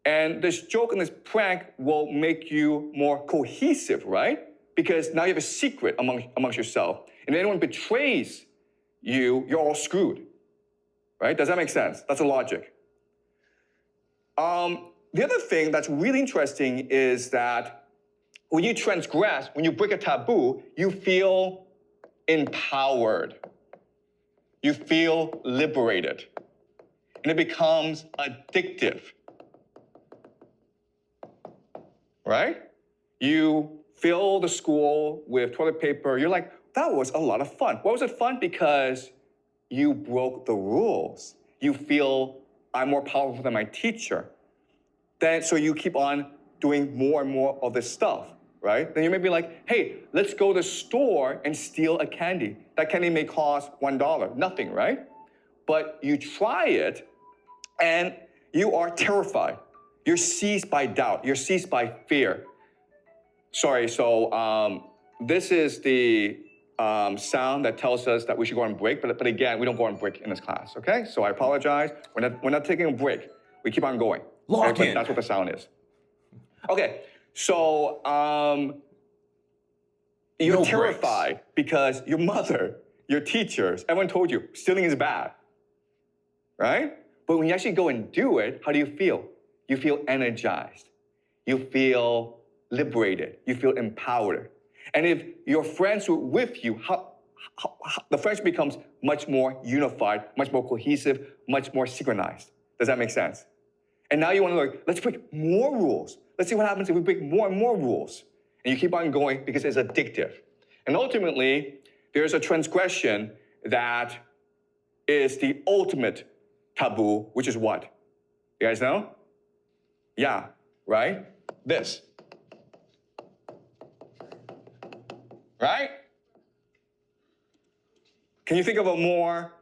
Speaker 2: And this joke and this prank will make you more cohesive, right? Because now you have a secret amongst yourself. And if anyone betrays you, you're all screwed, right? Does that make sense? That's the logic. The other thing that's really interesting is that when you transgress, when you break a taboo, you feel empowered. You feel liberated. And it becomes addictive. Right? You fill the school with toilet paper. You're like, that was a lot of fun. Why was it fun? Because you broke the rules. You feel, I'm more powerful than my teacher. So you keep on doing more and more of this stuff, right? Then you may be like, hey, let's go to the store and steal a candy. That candy may cost $1, nothing, right? But you try it and you are terrified. You're seized by doubt. You're seized by fear. Sorry, so this is the sound that tells us that we should go on break, but again, we don't go on break in this class, okay? So I apologize. We're not taking a break. We keep on going.
Speaker 1: Lock in.
Speaker 2: That's what the sound is. Okay, so you're terrified because your mother, your teachers, everyone told you stealing is bad. right? But when you actually go and do it, how do you feel? You feel energized. You feel liberated. You feel empowered. And if your friends were with you, the friendship becomes much more unified, much more cohesive, much more synchronized. Does that make sense? And now you want to like, let's break more rules. Let's see what happens if we break more and more rules. And you keep on going because it's addictive. And ultimately, there's a transgression that is the ultimate taboo, which is what? You guys know? Yeah, right? This. Right? Can you think of a more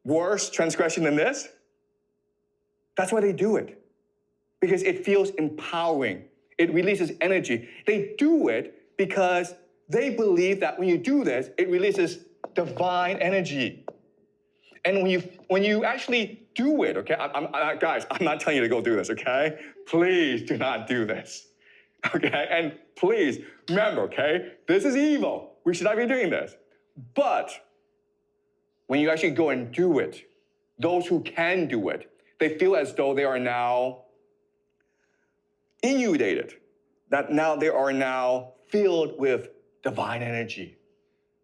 Speaker 2: worse transgression than this? That's why they do it. Because it feels empowering. It releases energy. They do it because they believe that when you do this, it releases divine energy. And when you actually do it, okay, guys, I'm not telling you to go do this, okay? Please do not do this, okay? And please remember, okay, this is evil. We should not be doing this. But when you actually go and do it, those who can do it, they feel as though they are now inundated, that now they are now filled with divine energy.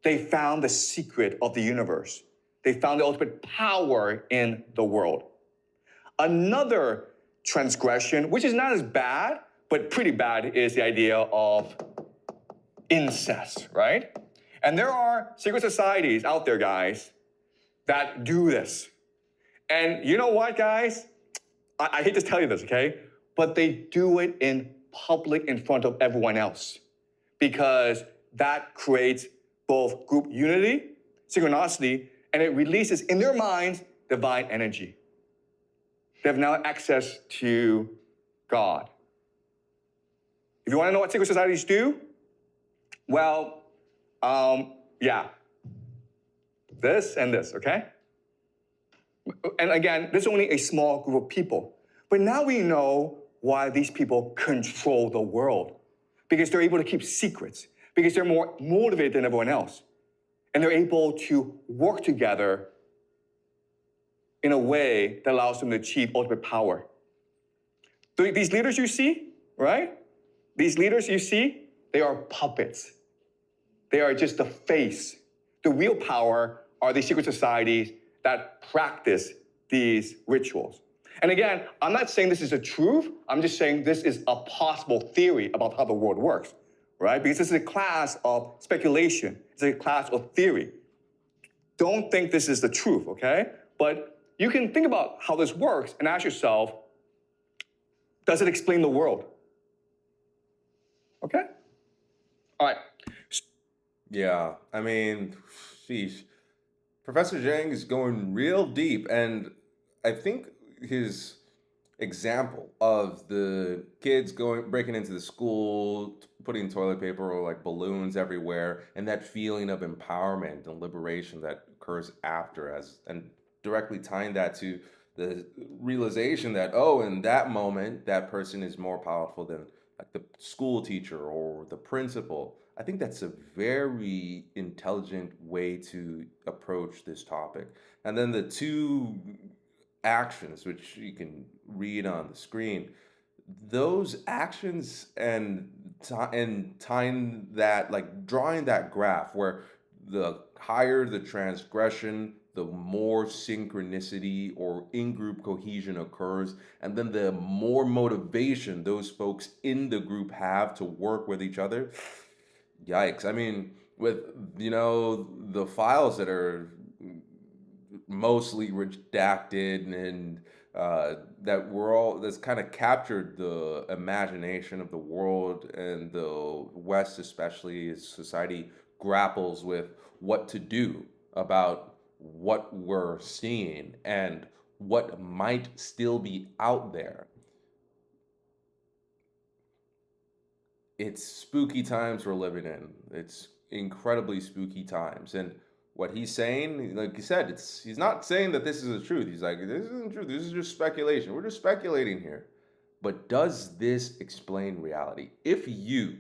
Speaker 2: They found the secret of the universe. They found the ultimate power in the world. Another transgression, which is not as bad, but pretty bad, is the idea of incest, right? And there are secret societies out there, guys, that do this. And you know what, guys? I hate to tell you this, okay? But they do it in public in front of everyone else because that creates both group unity, synchronicity, and it releases in their minds divine energy. They have now access to God. If you want to know what secret societies do, well, yeah, this and this, okay? And again, this is only a small group of people. But now we know why these people control the world. Because they're able to keep secrets. Because they're more motivated than everyone else. And they're able to work together in a way that allows them to achieve ultimate power. These leaders you see, right? These leaders you see, they are puppets. They are just the face. The real power are these secret societies that practice these rituals. And again, I'm not saying this is a truth. I'm just saying this is a possible theory about how the world works, right? Because this is a class of speculation. It's a class of theory. Don't think this is the truth, okay? But you can think about how this works and ask yourself, does it explain the world? Okay? All right.
Speaker 1: Yeah, I mean, sheesh. Professor Jiang is going real deep, and I think his example of the kids breaking into the school, putting toilet paper or like balloons everywhere, and that feeling of empowerment and liberation that occurs after, and directly tying that to the realization that, oh, in that moment, that person is more powerful than like the school teacher or the principal. I think that's a very intelligent way to approach this topic. And then the two actions, which you can read on the screen, those actions and tying that, like drawing that graph where the higher the transgression, the more synchronicity or in-group cohesion occurs, and then the more motivation those folks in the group have to work with each other. Yikes. I mean, with, the files that are mostly redacted and that's kind of captured the imagination of the world and the West, especially as society grapples with what to do about what we're seeing and what might still be out there. It's spooky times we're living in. It's incredibly spooky times. And what he's saying, like he said, he's not saying that this is the truth. He's like, this isn't true. This is just speculation. We're just speculating here. But does this explain reality? If you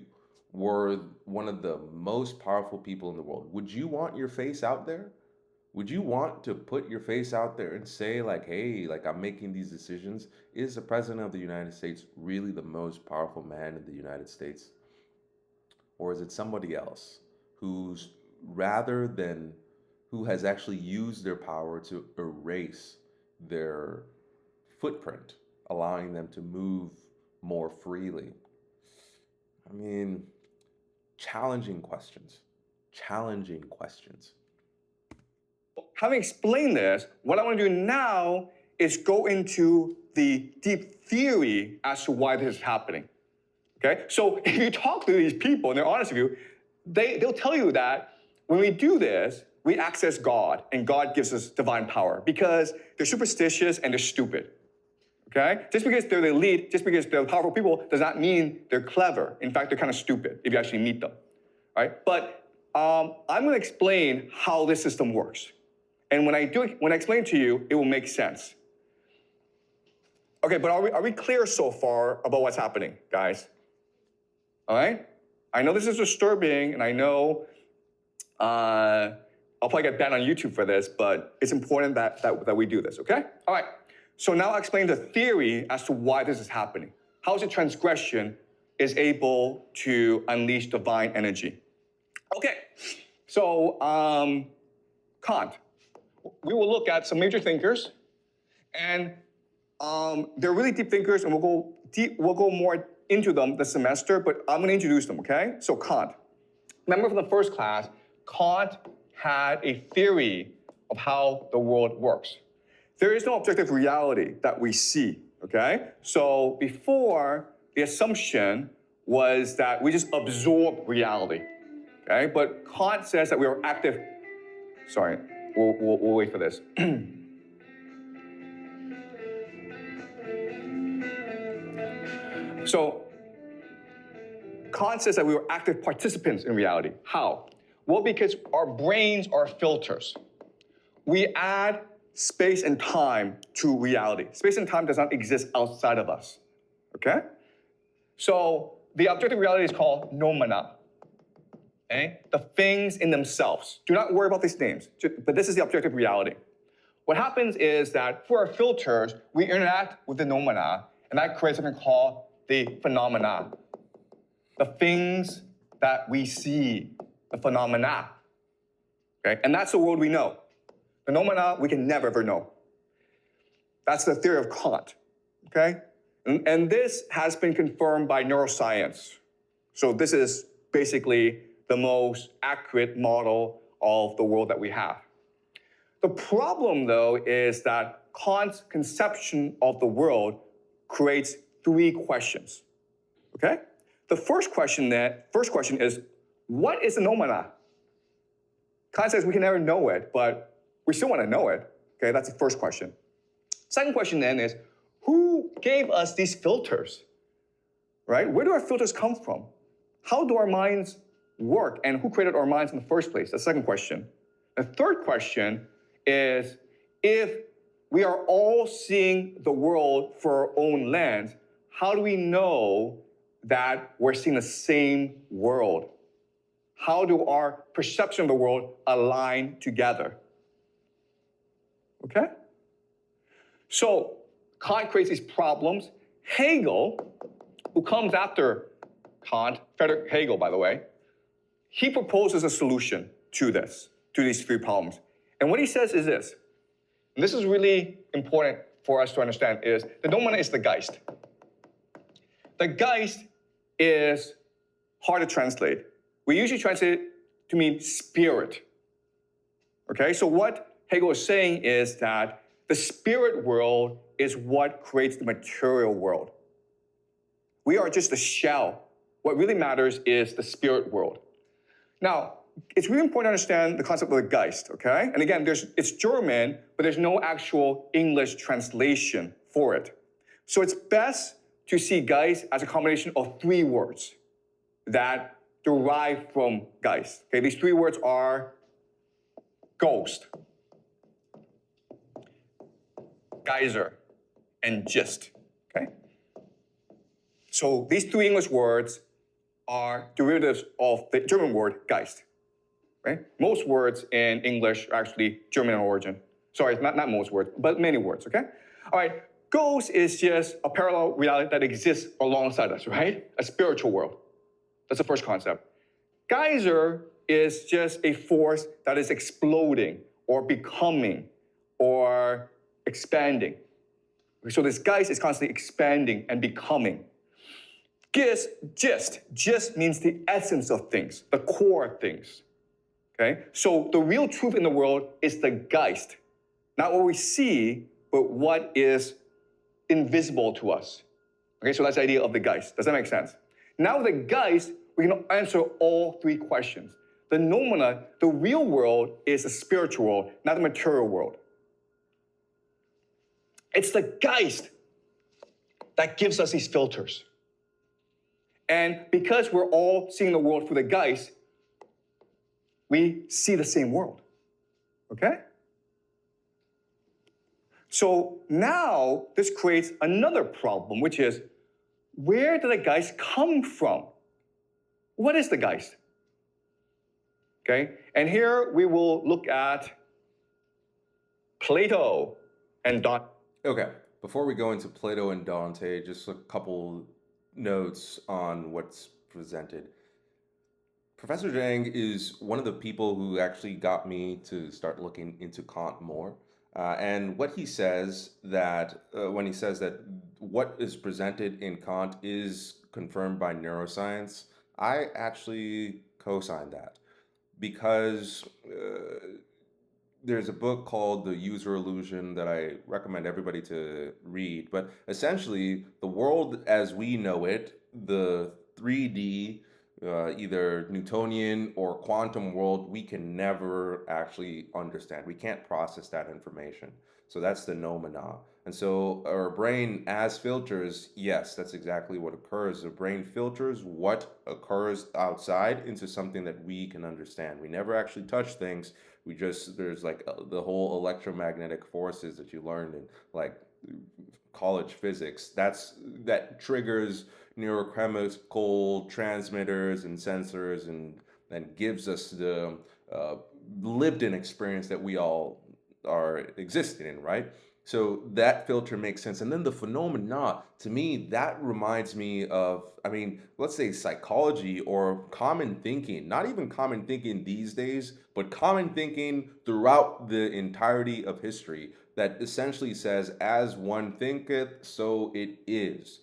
Speaker 1: were one of the most powerful people in the world, would you want your face out there? Would you want to put your face out there and say, like, hey, like, I'm making these decisions? Is the president of the United States really the most powerful man in the United States? Or is it somebody else who's rather than who has actually used their power to erase their footprint, allowing them to move more freely? I mean, challenging questions. Challenging questions.
Speaker 2: Having explained this, what I want to do now is go into the deep theory as to why this is happening. Okay? So if you talk to these people and they're honest with you, they'll tell you that when we do this, we access God and God gives us divine power because they're superstitious and they're stupid. Okay? Just because they're the elite, just because they're powerful people does not mean they're clever. In fact, they're kind of stupid if you actually meet them. Right? But I'm going to explain how this system works. And when I explain it to you, it will make sense. Okay, but are we clear so far about what's happening, guys? All right? I know this is disturbing, and I know I'll probably get banned on YouTube for this, but it's important that we do this, okay? All right. So now I'll explain the theory as to why this is happening. How is it transgression is able to unleash divine energy? Okay, so Kant. We will look at some major thinkers, and they're really deep thinkers, and we'll go more into them this semester, but I'm going to introduce them, okay? So Kant. Remember from the first class, Kant had a theory of how the world works. There is no objective reality that we see, okay? So before, the assumption was that we just absorb reality, okay? But Kant says that we are active. Sorry, we'll wait for this. So Kant says that we were active participants in reality. How? Well, because our brains are filters. We add space and time to reality. Space and time does not exist outside of us, okay? So the objective reality is called noumena, okay? The things in themselves. Do not worry about these names, but this is the objective reality. What happens is that for our filters, we interact with the noumena, and that creates something called the phenomena. The things that we see, the phenomena, okay? And that's the world we know. The noumena we can never ever know. That's the theory of Kant, okay? And this has been confirmed by neuroscience. So this is basically the most accurate model of the world that we have. The problem, though, is that Kant's conception of the world creates three questions, okay? The first question is, what is the noumena? Kant says we can never know it, but we still want to know it, okay? That's the first question. Second question then is, who gave us these filters, right? Where do our filters come from? How do our minds work, and who created our minds in the first place? That's the second question. The third question is, if we are all seeing the world for our own lens, how do we know that we're seeing the same world? How do our perception of the world align together? Okay? So Kant creates these problems. Hegel, who comes after Kant, Friedrich Hegel, by the way, he proposes a solution to these three problems. And what he says is this, and this is really important for us to understand, is the noumena is the Geist. The Geist is hard to translate. We usually translate it to mean spirit. Okay, so what Hegel is saying is that the spirit world is what creates the material world. We are just a shell. What really matters is the spirit world. Now, it's really important to understand the concept of the Geist, okay? And again, it's German, but there's no actual English translation for it. So it's best to see Geist as a combination of three words that derive from Geist. Okay, these three words are ghost, geyser, and gist, okay? So these three English words are derivatives of the German word Geist. right? Most words in English are actually German in origin. Sorry, not most words, but many words, okay? All right, ghost is just a parallel reality that exists alongside us, right? A spiritual world. That's the first concept. Geyser is just a force that is exploding or becoming or expanding. So this Geist is constantly expanding and becoming. Gist means the essence of things, the core of things. Okay? So the real truth in the world is the Geist. Not what we see, but what is invisible to us. Okay, so that's the idea of the Geist. Does that make sense? Now with the Geist, we can answer all three questions. The noumena, the real world, is a spiritual world, not the material world. It's the Geist that gives us these filters. And because we're all seeing the world through the Geist, we see the same world. Okay? So now this creates another problem, which is, where did the Geist come from? What is the Geist? Okay? And here we will look at Plato and Dante.
Speaker 1: Okay, before we go into Plato and Dante, just a couple notes on what's presented. Professor Jiang is one of the people who actually got me to start looking into Kant more. And what he says that when he says that what is presented in Kant is confirmed by neuroscience, I actually co-sign that because there's a book called The User Illusion that I recommend everybody to read. But essentially, the world as we know it, the 3D, either Newtonian or quantum world, we can never actually understand. We can't process that information. So that's the noumena. And so our brain, as filters, yes, that's exactly what occurs. The brain filters what occurs outside into something that we can understand. We never actually touch things. We just, there's like the whole electromagnetic forces that you learned in like college physics. That triggers neurochemical transmitters and sensors and gives us the lived-in experience that we all are existing in, right? So that filter makes sense. And then the phenomena, to me, that reminds me of, I mean, let's say psychology or common thinking, not even common thinking these days, but common thinking throughout the entirety of history that essentially says, as one thinketh, so it is.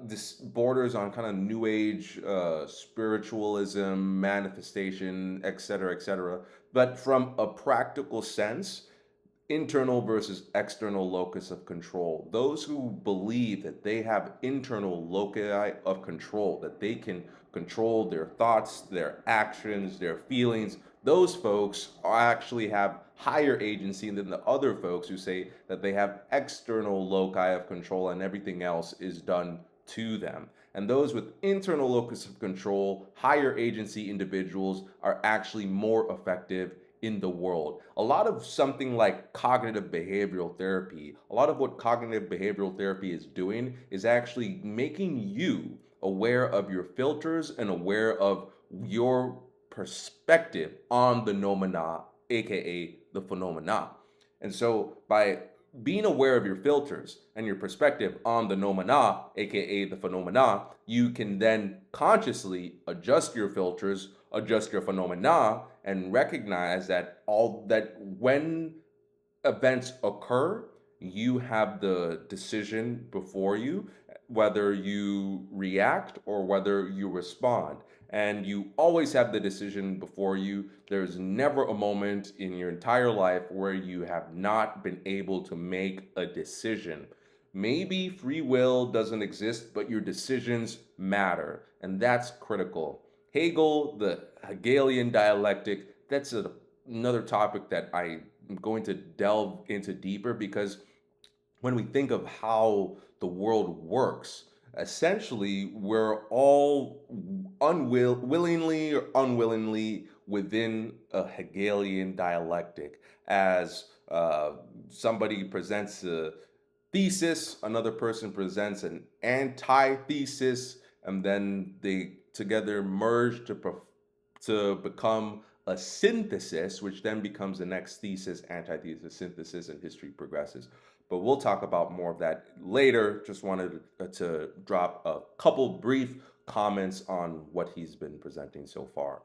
Speaker 1: This borders on kind of new age spiritualism, manifestation, etc., etc. But from a practical sense, internal versus external locus of control. Those who believe that they have internal loci of control, that they can control their thoughts, their actions, their feelings, those folks actually have higher agency than the other folks who say that they have external loci of control and everything else is done to them. And those with internal locus of control, higher agency individuals are actually more effective in the world. A lot of something like cognitive behavioral therapy, a lot of what cognitive behavioral therapy is doing is actually making you aware of your filters and aware of your perspective on the noumena, aka the phenomena. And so by being aware of your filters and your perspective on the noumena, aka the phenomena, you can then consciously adjust your filters, adjust your phenomena, and recognize that when events occur, you have the decision before you, whether you react or whether you respond. And you always have the decision before you. There's never a moment in your entire life where you have not been able to make a decision. Maybe free will doesn't exist, but your decisions matter, and that's critical. Hegel, the Hegelian dialectic, that's another topic that I'm going to delve into deeper because when we think of how the world works, essentially we're all willingly or unwillingly within a Hegelian dialectic. As somebody presents a thesis, another person presents an antithesis, and then they together merge to become a synthesis, which then becomes the next thesis, antithesis, synthesis, and history progresses. But we'll talk about more of that later. Just wanted to drop a couple brief comments on what he's been presenting so far.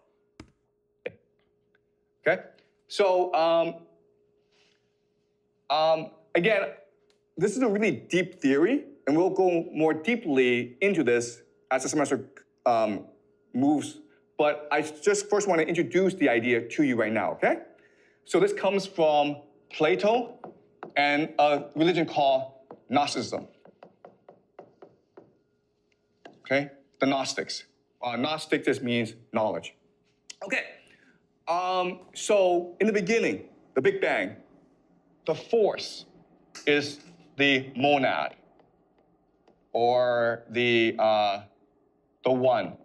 Speaker 2: Okay, so again, this is a really deep theory, and we'll go more deeply into this as the semester moves. But I just first want to introduce the idea to you right now, okay? So this comes from Plato and a religion called Gnosticism. Okay, the Gnostics. Gnostic just means knowledge. Okay, so in the beginning, the Big Bang, the force is the monad, or the one.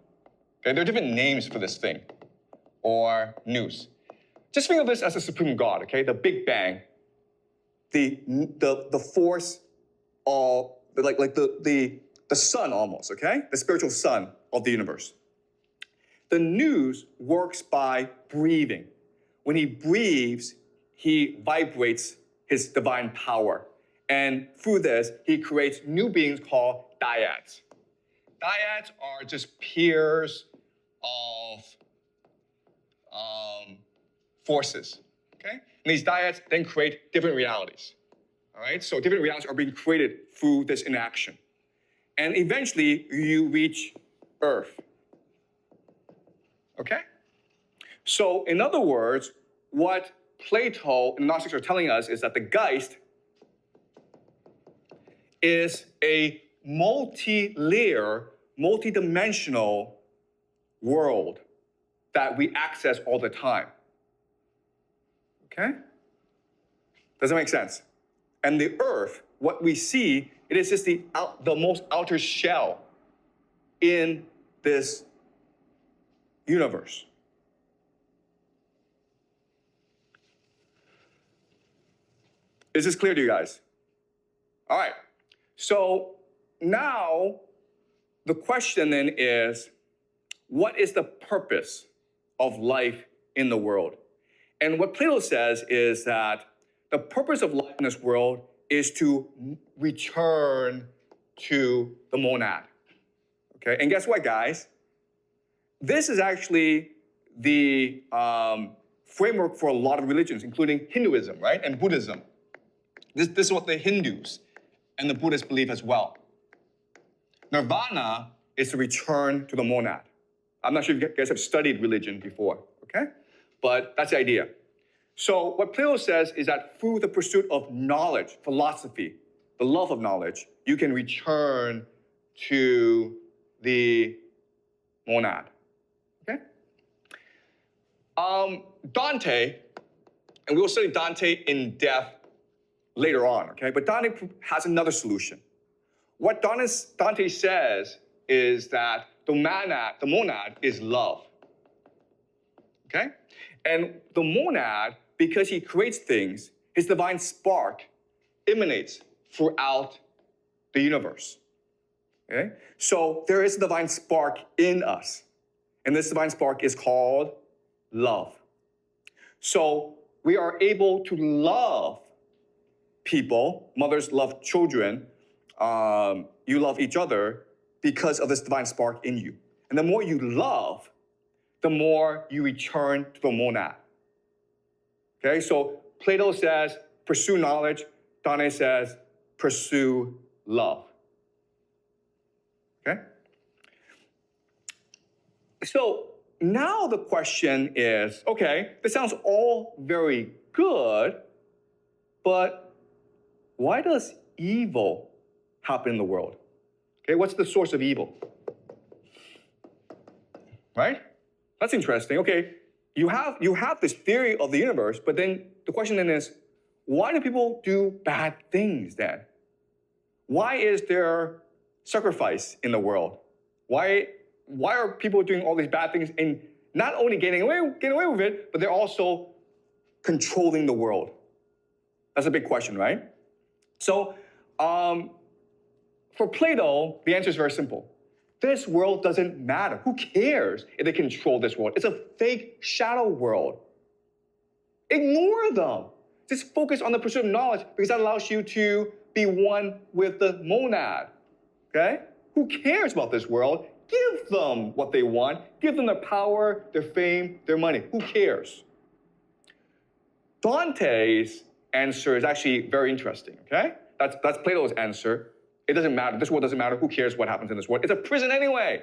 Speaker 2: Okay, there are different names for this thing, or nous. Just think of this as a supreme God. Okay, the Big Bang, the force of like the sun almost. Okay, the spiritual sun of the universe. The nous works by breathing. When he breathes, he vibrates his divine power. And through this, he creates new beings called dyads. Dyads are just pairs of forces, okay? And these dyads then create different realities, all right? So different realities are being created through this interaction. And eventually, you reach Earth, okay? So in other words, what Plato and Gnostics are telling us is that the Geist is a multi-layer, multi-dimensional world that we access all the time. Okay? Does that make sense? And the Earth, what we see, it is just the most outer shell in this universe. Is this clear to you guys? All right. So now the question then is, what is the purpose of life in the world? And what Plato says is that the purpose of life in this world is to return to the monad. Okay, and guess what, guys? This is actually the framework for a lot of religions, including Hinduism, right, and Buddhism. This is what the Hindus and the Buddhists believe as well. Nirvana is to return to the monad. I'm not sure if you guys have studied religion before, okay? But that's the idea. So what Plato says is that through the pursuit of knowledge, philosophy, the love of knowledge, you can return to the monad, okay? Dante, and we'll study Dante in depth later on, okay? But Dante has another solution. What Dante says is that the monad is love, okay? And the monad, because he creates things, his divine spark emanates throughout the universe, okay? So there is a divine spark in us, and this divine spark is called love. So we are able to love people, mothers love children, you love each other because of this divine spark in you. And the more you love, the more you return to the monad. Okay, so Plato says, pursue knowledge. Dante says, pursue love. Okay? So now the question is, okay, this sounds all very good, but why does evil happen in the world? Okay, what's the source of evil? Right? That's interesting. Okay, you have this theory of the universe, but then the question then is, why do people do bad things then? Why is there sacrifice in the world? Why are people doing all these bad things and not only getting away with it, but they're also controlling the world? That's a big question, right? So, for Plato, the answer is very simple. This world doesn't matter. Who cares if they control this world? It's a fake shadow world. Ignore them. Just focus on the pursuit of knowledge because that allows you to be one with the monad. Okay? Who cares about this world? Give them what they want. Give them their power, their fame, their money. Who cares? Dante's answer is actually very interesting, okay? That's Plato's answer. It doesn't matter. This world doesn't matter. Who cares what happens in this world? It's a prison anyway.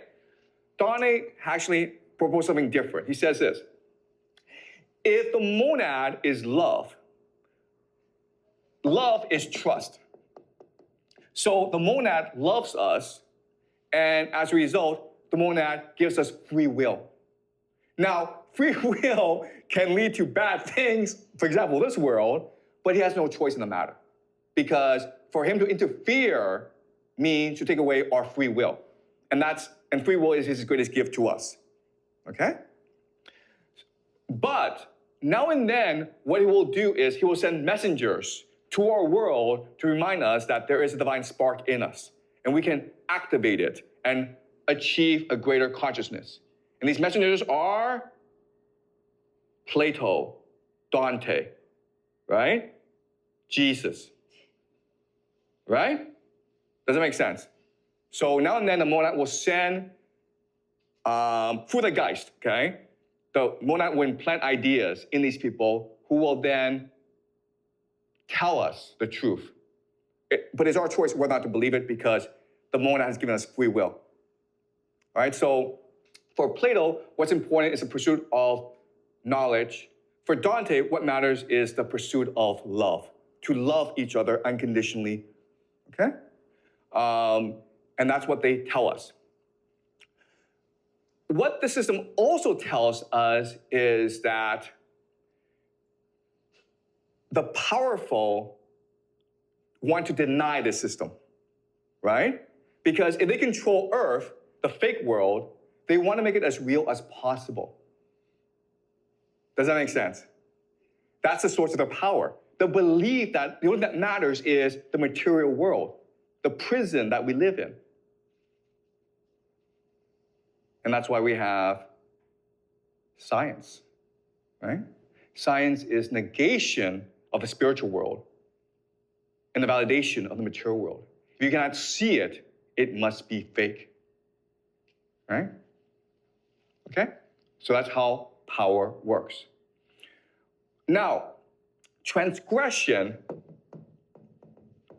Speaker 2: Dante actually proposed something different. He says this: if the monad is love, love is trust. So the monad loves us, and as a result, the monad gives us free will. Now, free will can lead to bad things, for example, this world, but he has no choice in the matter. Because for him to interfere means to take away our free will. And free will is his greatest gift to us. Okay? But now and then, what he will do is he will send messengers to our world to remind us that there is a divine spark in us, and we can activate it and achieve a greater consciousness. And these messengers are Plato, Dante, right? Jesus, right? Does that make sense? So now and then the monad will send, through the Geist, okay? The monad will implant ideas in these people who will then tell us the truth. But it's our choice whether or not to believe it because the monad has given us free will. All right, so for Plato, what's important is the pursuit of knowledge. For Dante, what matters is the pursuit of love, to love each other unconditionally, okay? And that's what they tell us. What the system also tells us is that the powerful want to deny this system, right? Because if they control Earth, the fake world, they want to make it as real as possible. Does that make sense? That's the source of their power. The belief that the only thing that matters is the material world, the prison that we live in. And that's why we have science, right? Science is negation of the spiritual world and the validation of the material world. If you cannot see it, it must be fake, right? Okay? So that's how power works. Now, transgression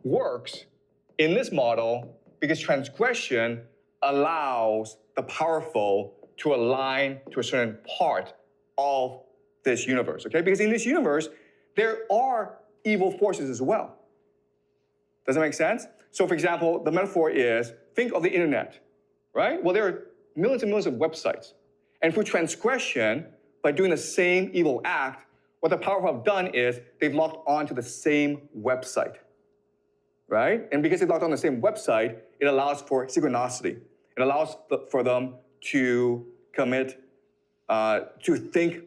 Speaker 2: works in this model because transgression allows the powerful to align to a certain part of this universe, okay? Because in this universe, there are evil forces as well. Does that make sense? So for example, the metaphor is, think of the internet, right? Well, there are millions and millions of websites. And through transgression, by doing the same evil act, what the powerful have done is they've logged on to the same website, right? And because they logged on the same website, it allows for synchronicity. It allows for them to commit, to think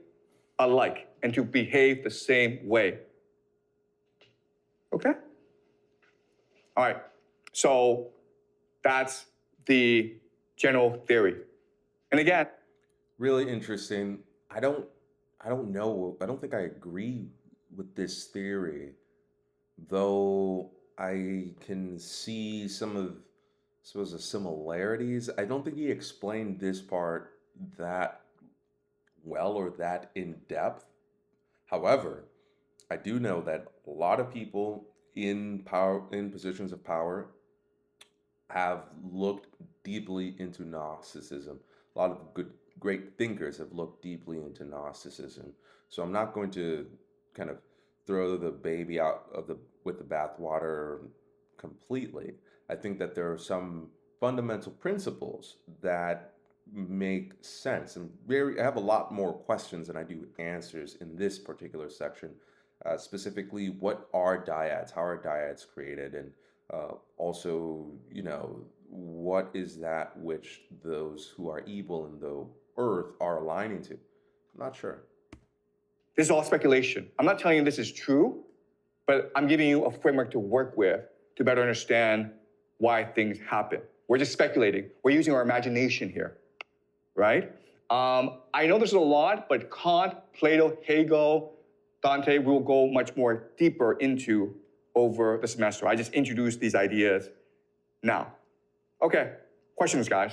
Speaker 2: alike and to behave the same way. Okay? All right, so that's the general theory. And again,
Speaker 1: Really interesting. I don't know. I don't think I agree with this theory, though I can see some of, I suppose, the similarities. I don't think he explained this part that well or that in depth. However, I do know that a lot of people in power, in positions of power, have looked deeply into Gnosticism. A lot of great thinkers have looked deeply into Gnosticism. So I'm not going to kind of throw the baby out with the bathwater completely. I think that there are some fundamental principles that make sense. And I have a lot more questions than I do answers in this particular section. Specifically, what are dyads? How are dyads created? And also, what is that which those who are evil in the earth are aligning to? I'm not sure.
Speaker 2: this is all speculation. I'm not telling you this is true, but I'm giving you a framework to work with to better understand why things happen. We're just speculating. We're using our imagination here, right? I know there's a lot, but Kant, Plato, Hegel, Dante, we'll go much more deeper into over the semester. I just introduced these ideas now. Okay, questions, guys?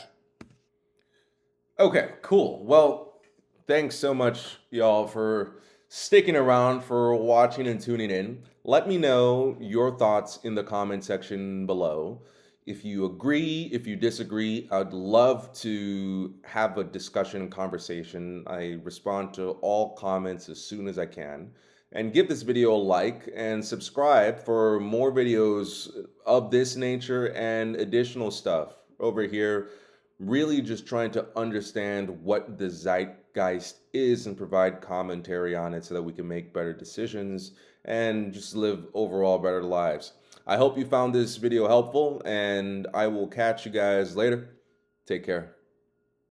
Speaker 1: Okay, cool. Well, thanks so much, y'all, for sticking around, for watching and tuning in. Let me know your thoughts in the comment section below. If you agree, if you disagree, I'd love to have a discussion and conversation. I respond to all comments as soon as I can. And give this video a like and subscribe for more videos of this nature and additional stuff over here. Really just trying to understand what the zeitgeist is and provide commentary on it so that we can make better decisions and just live overall better lives. I hope you found this video helpful, and I will catch you guys later. Take care.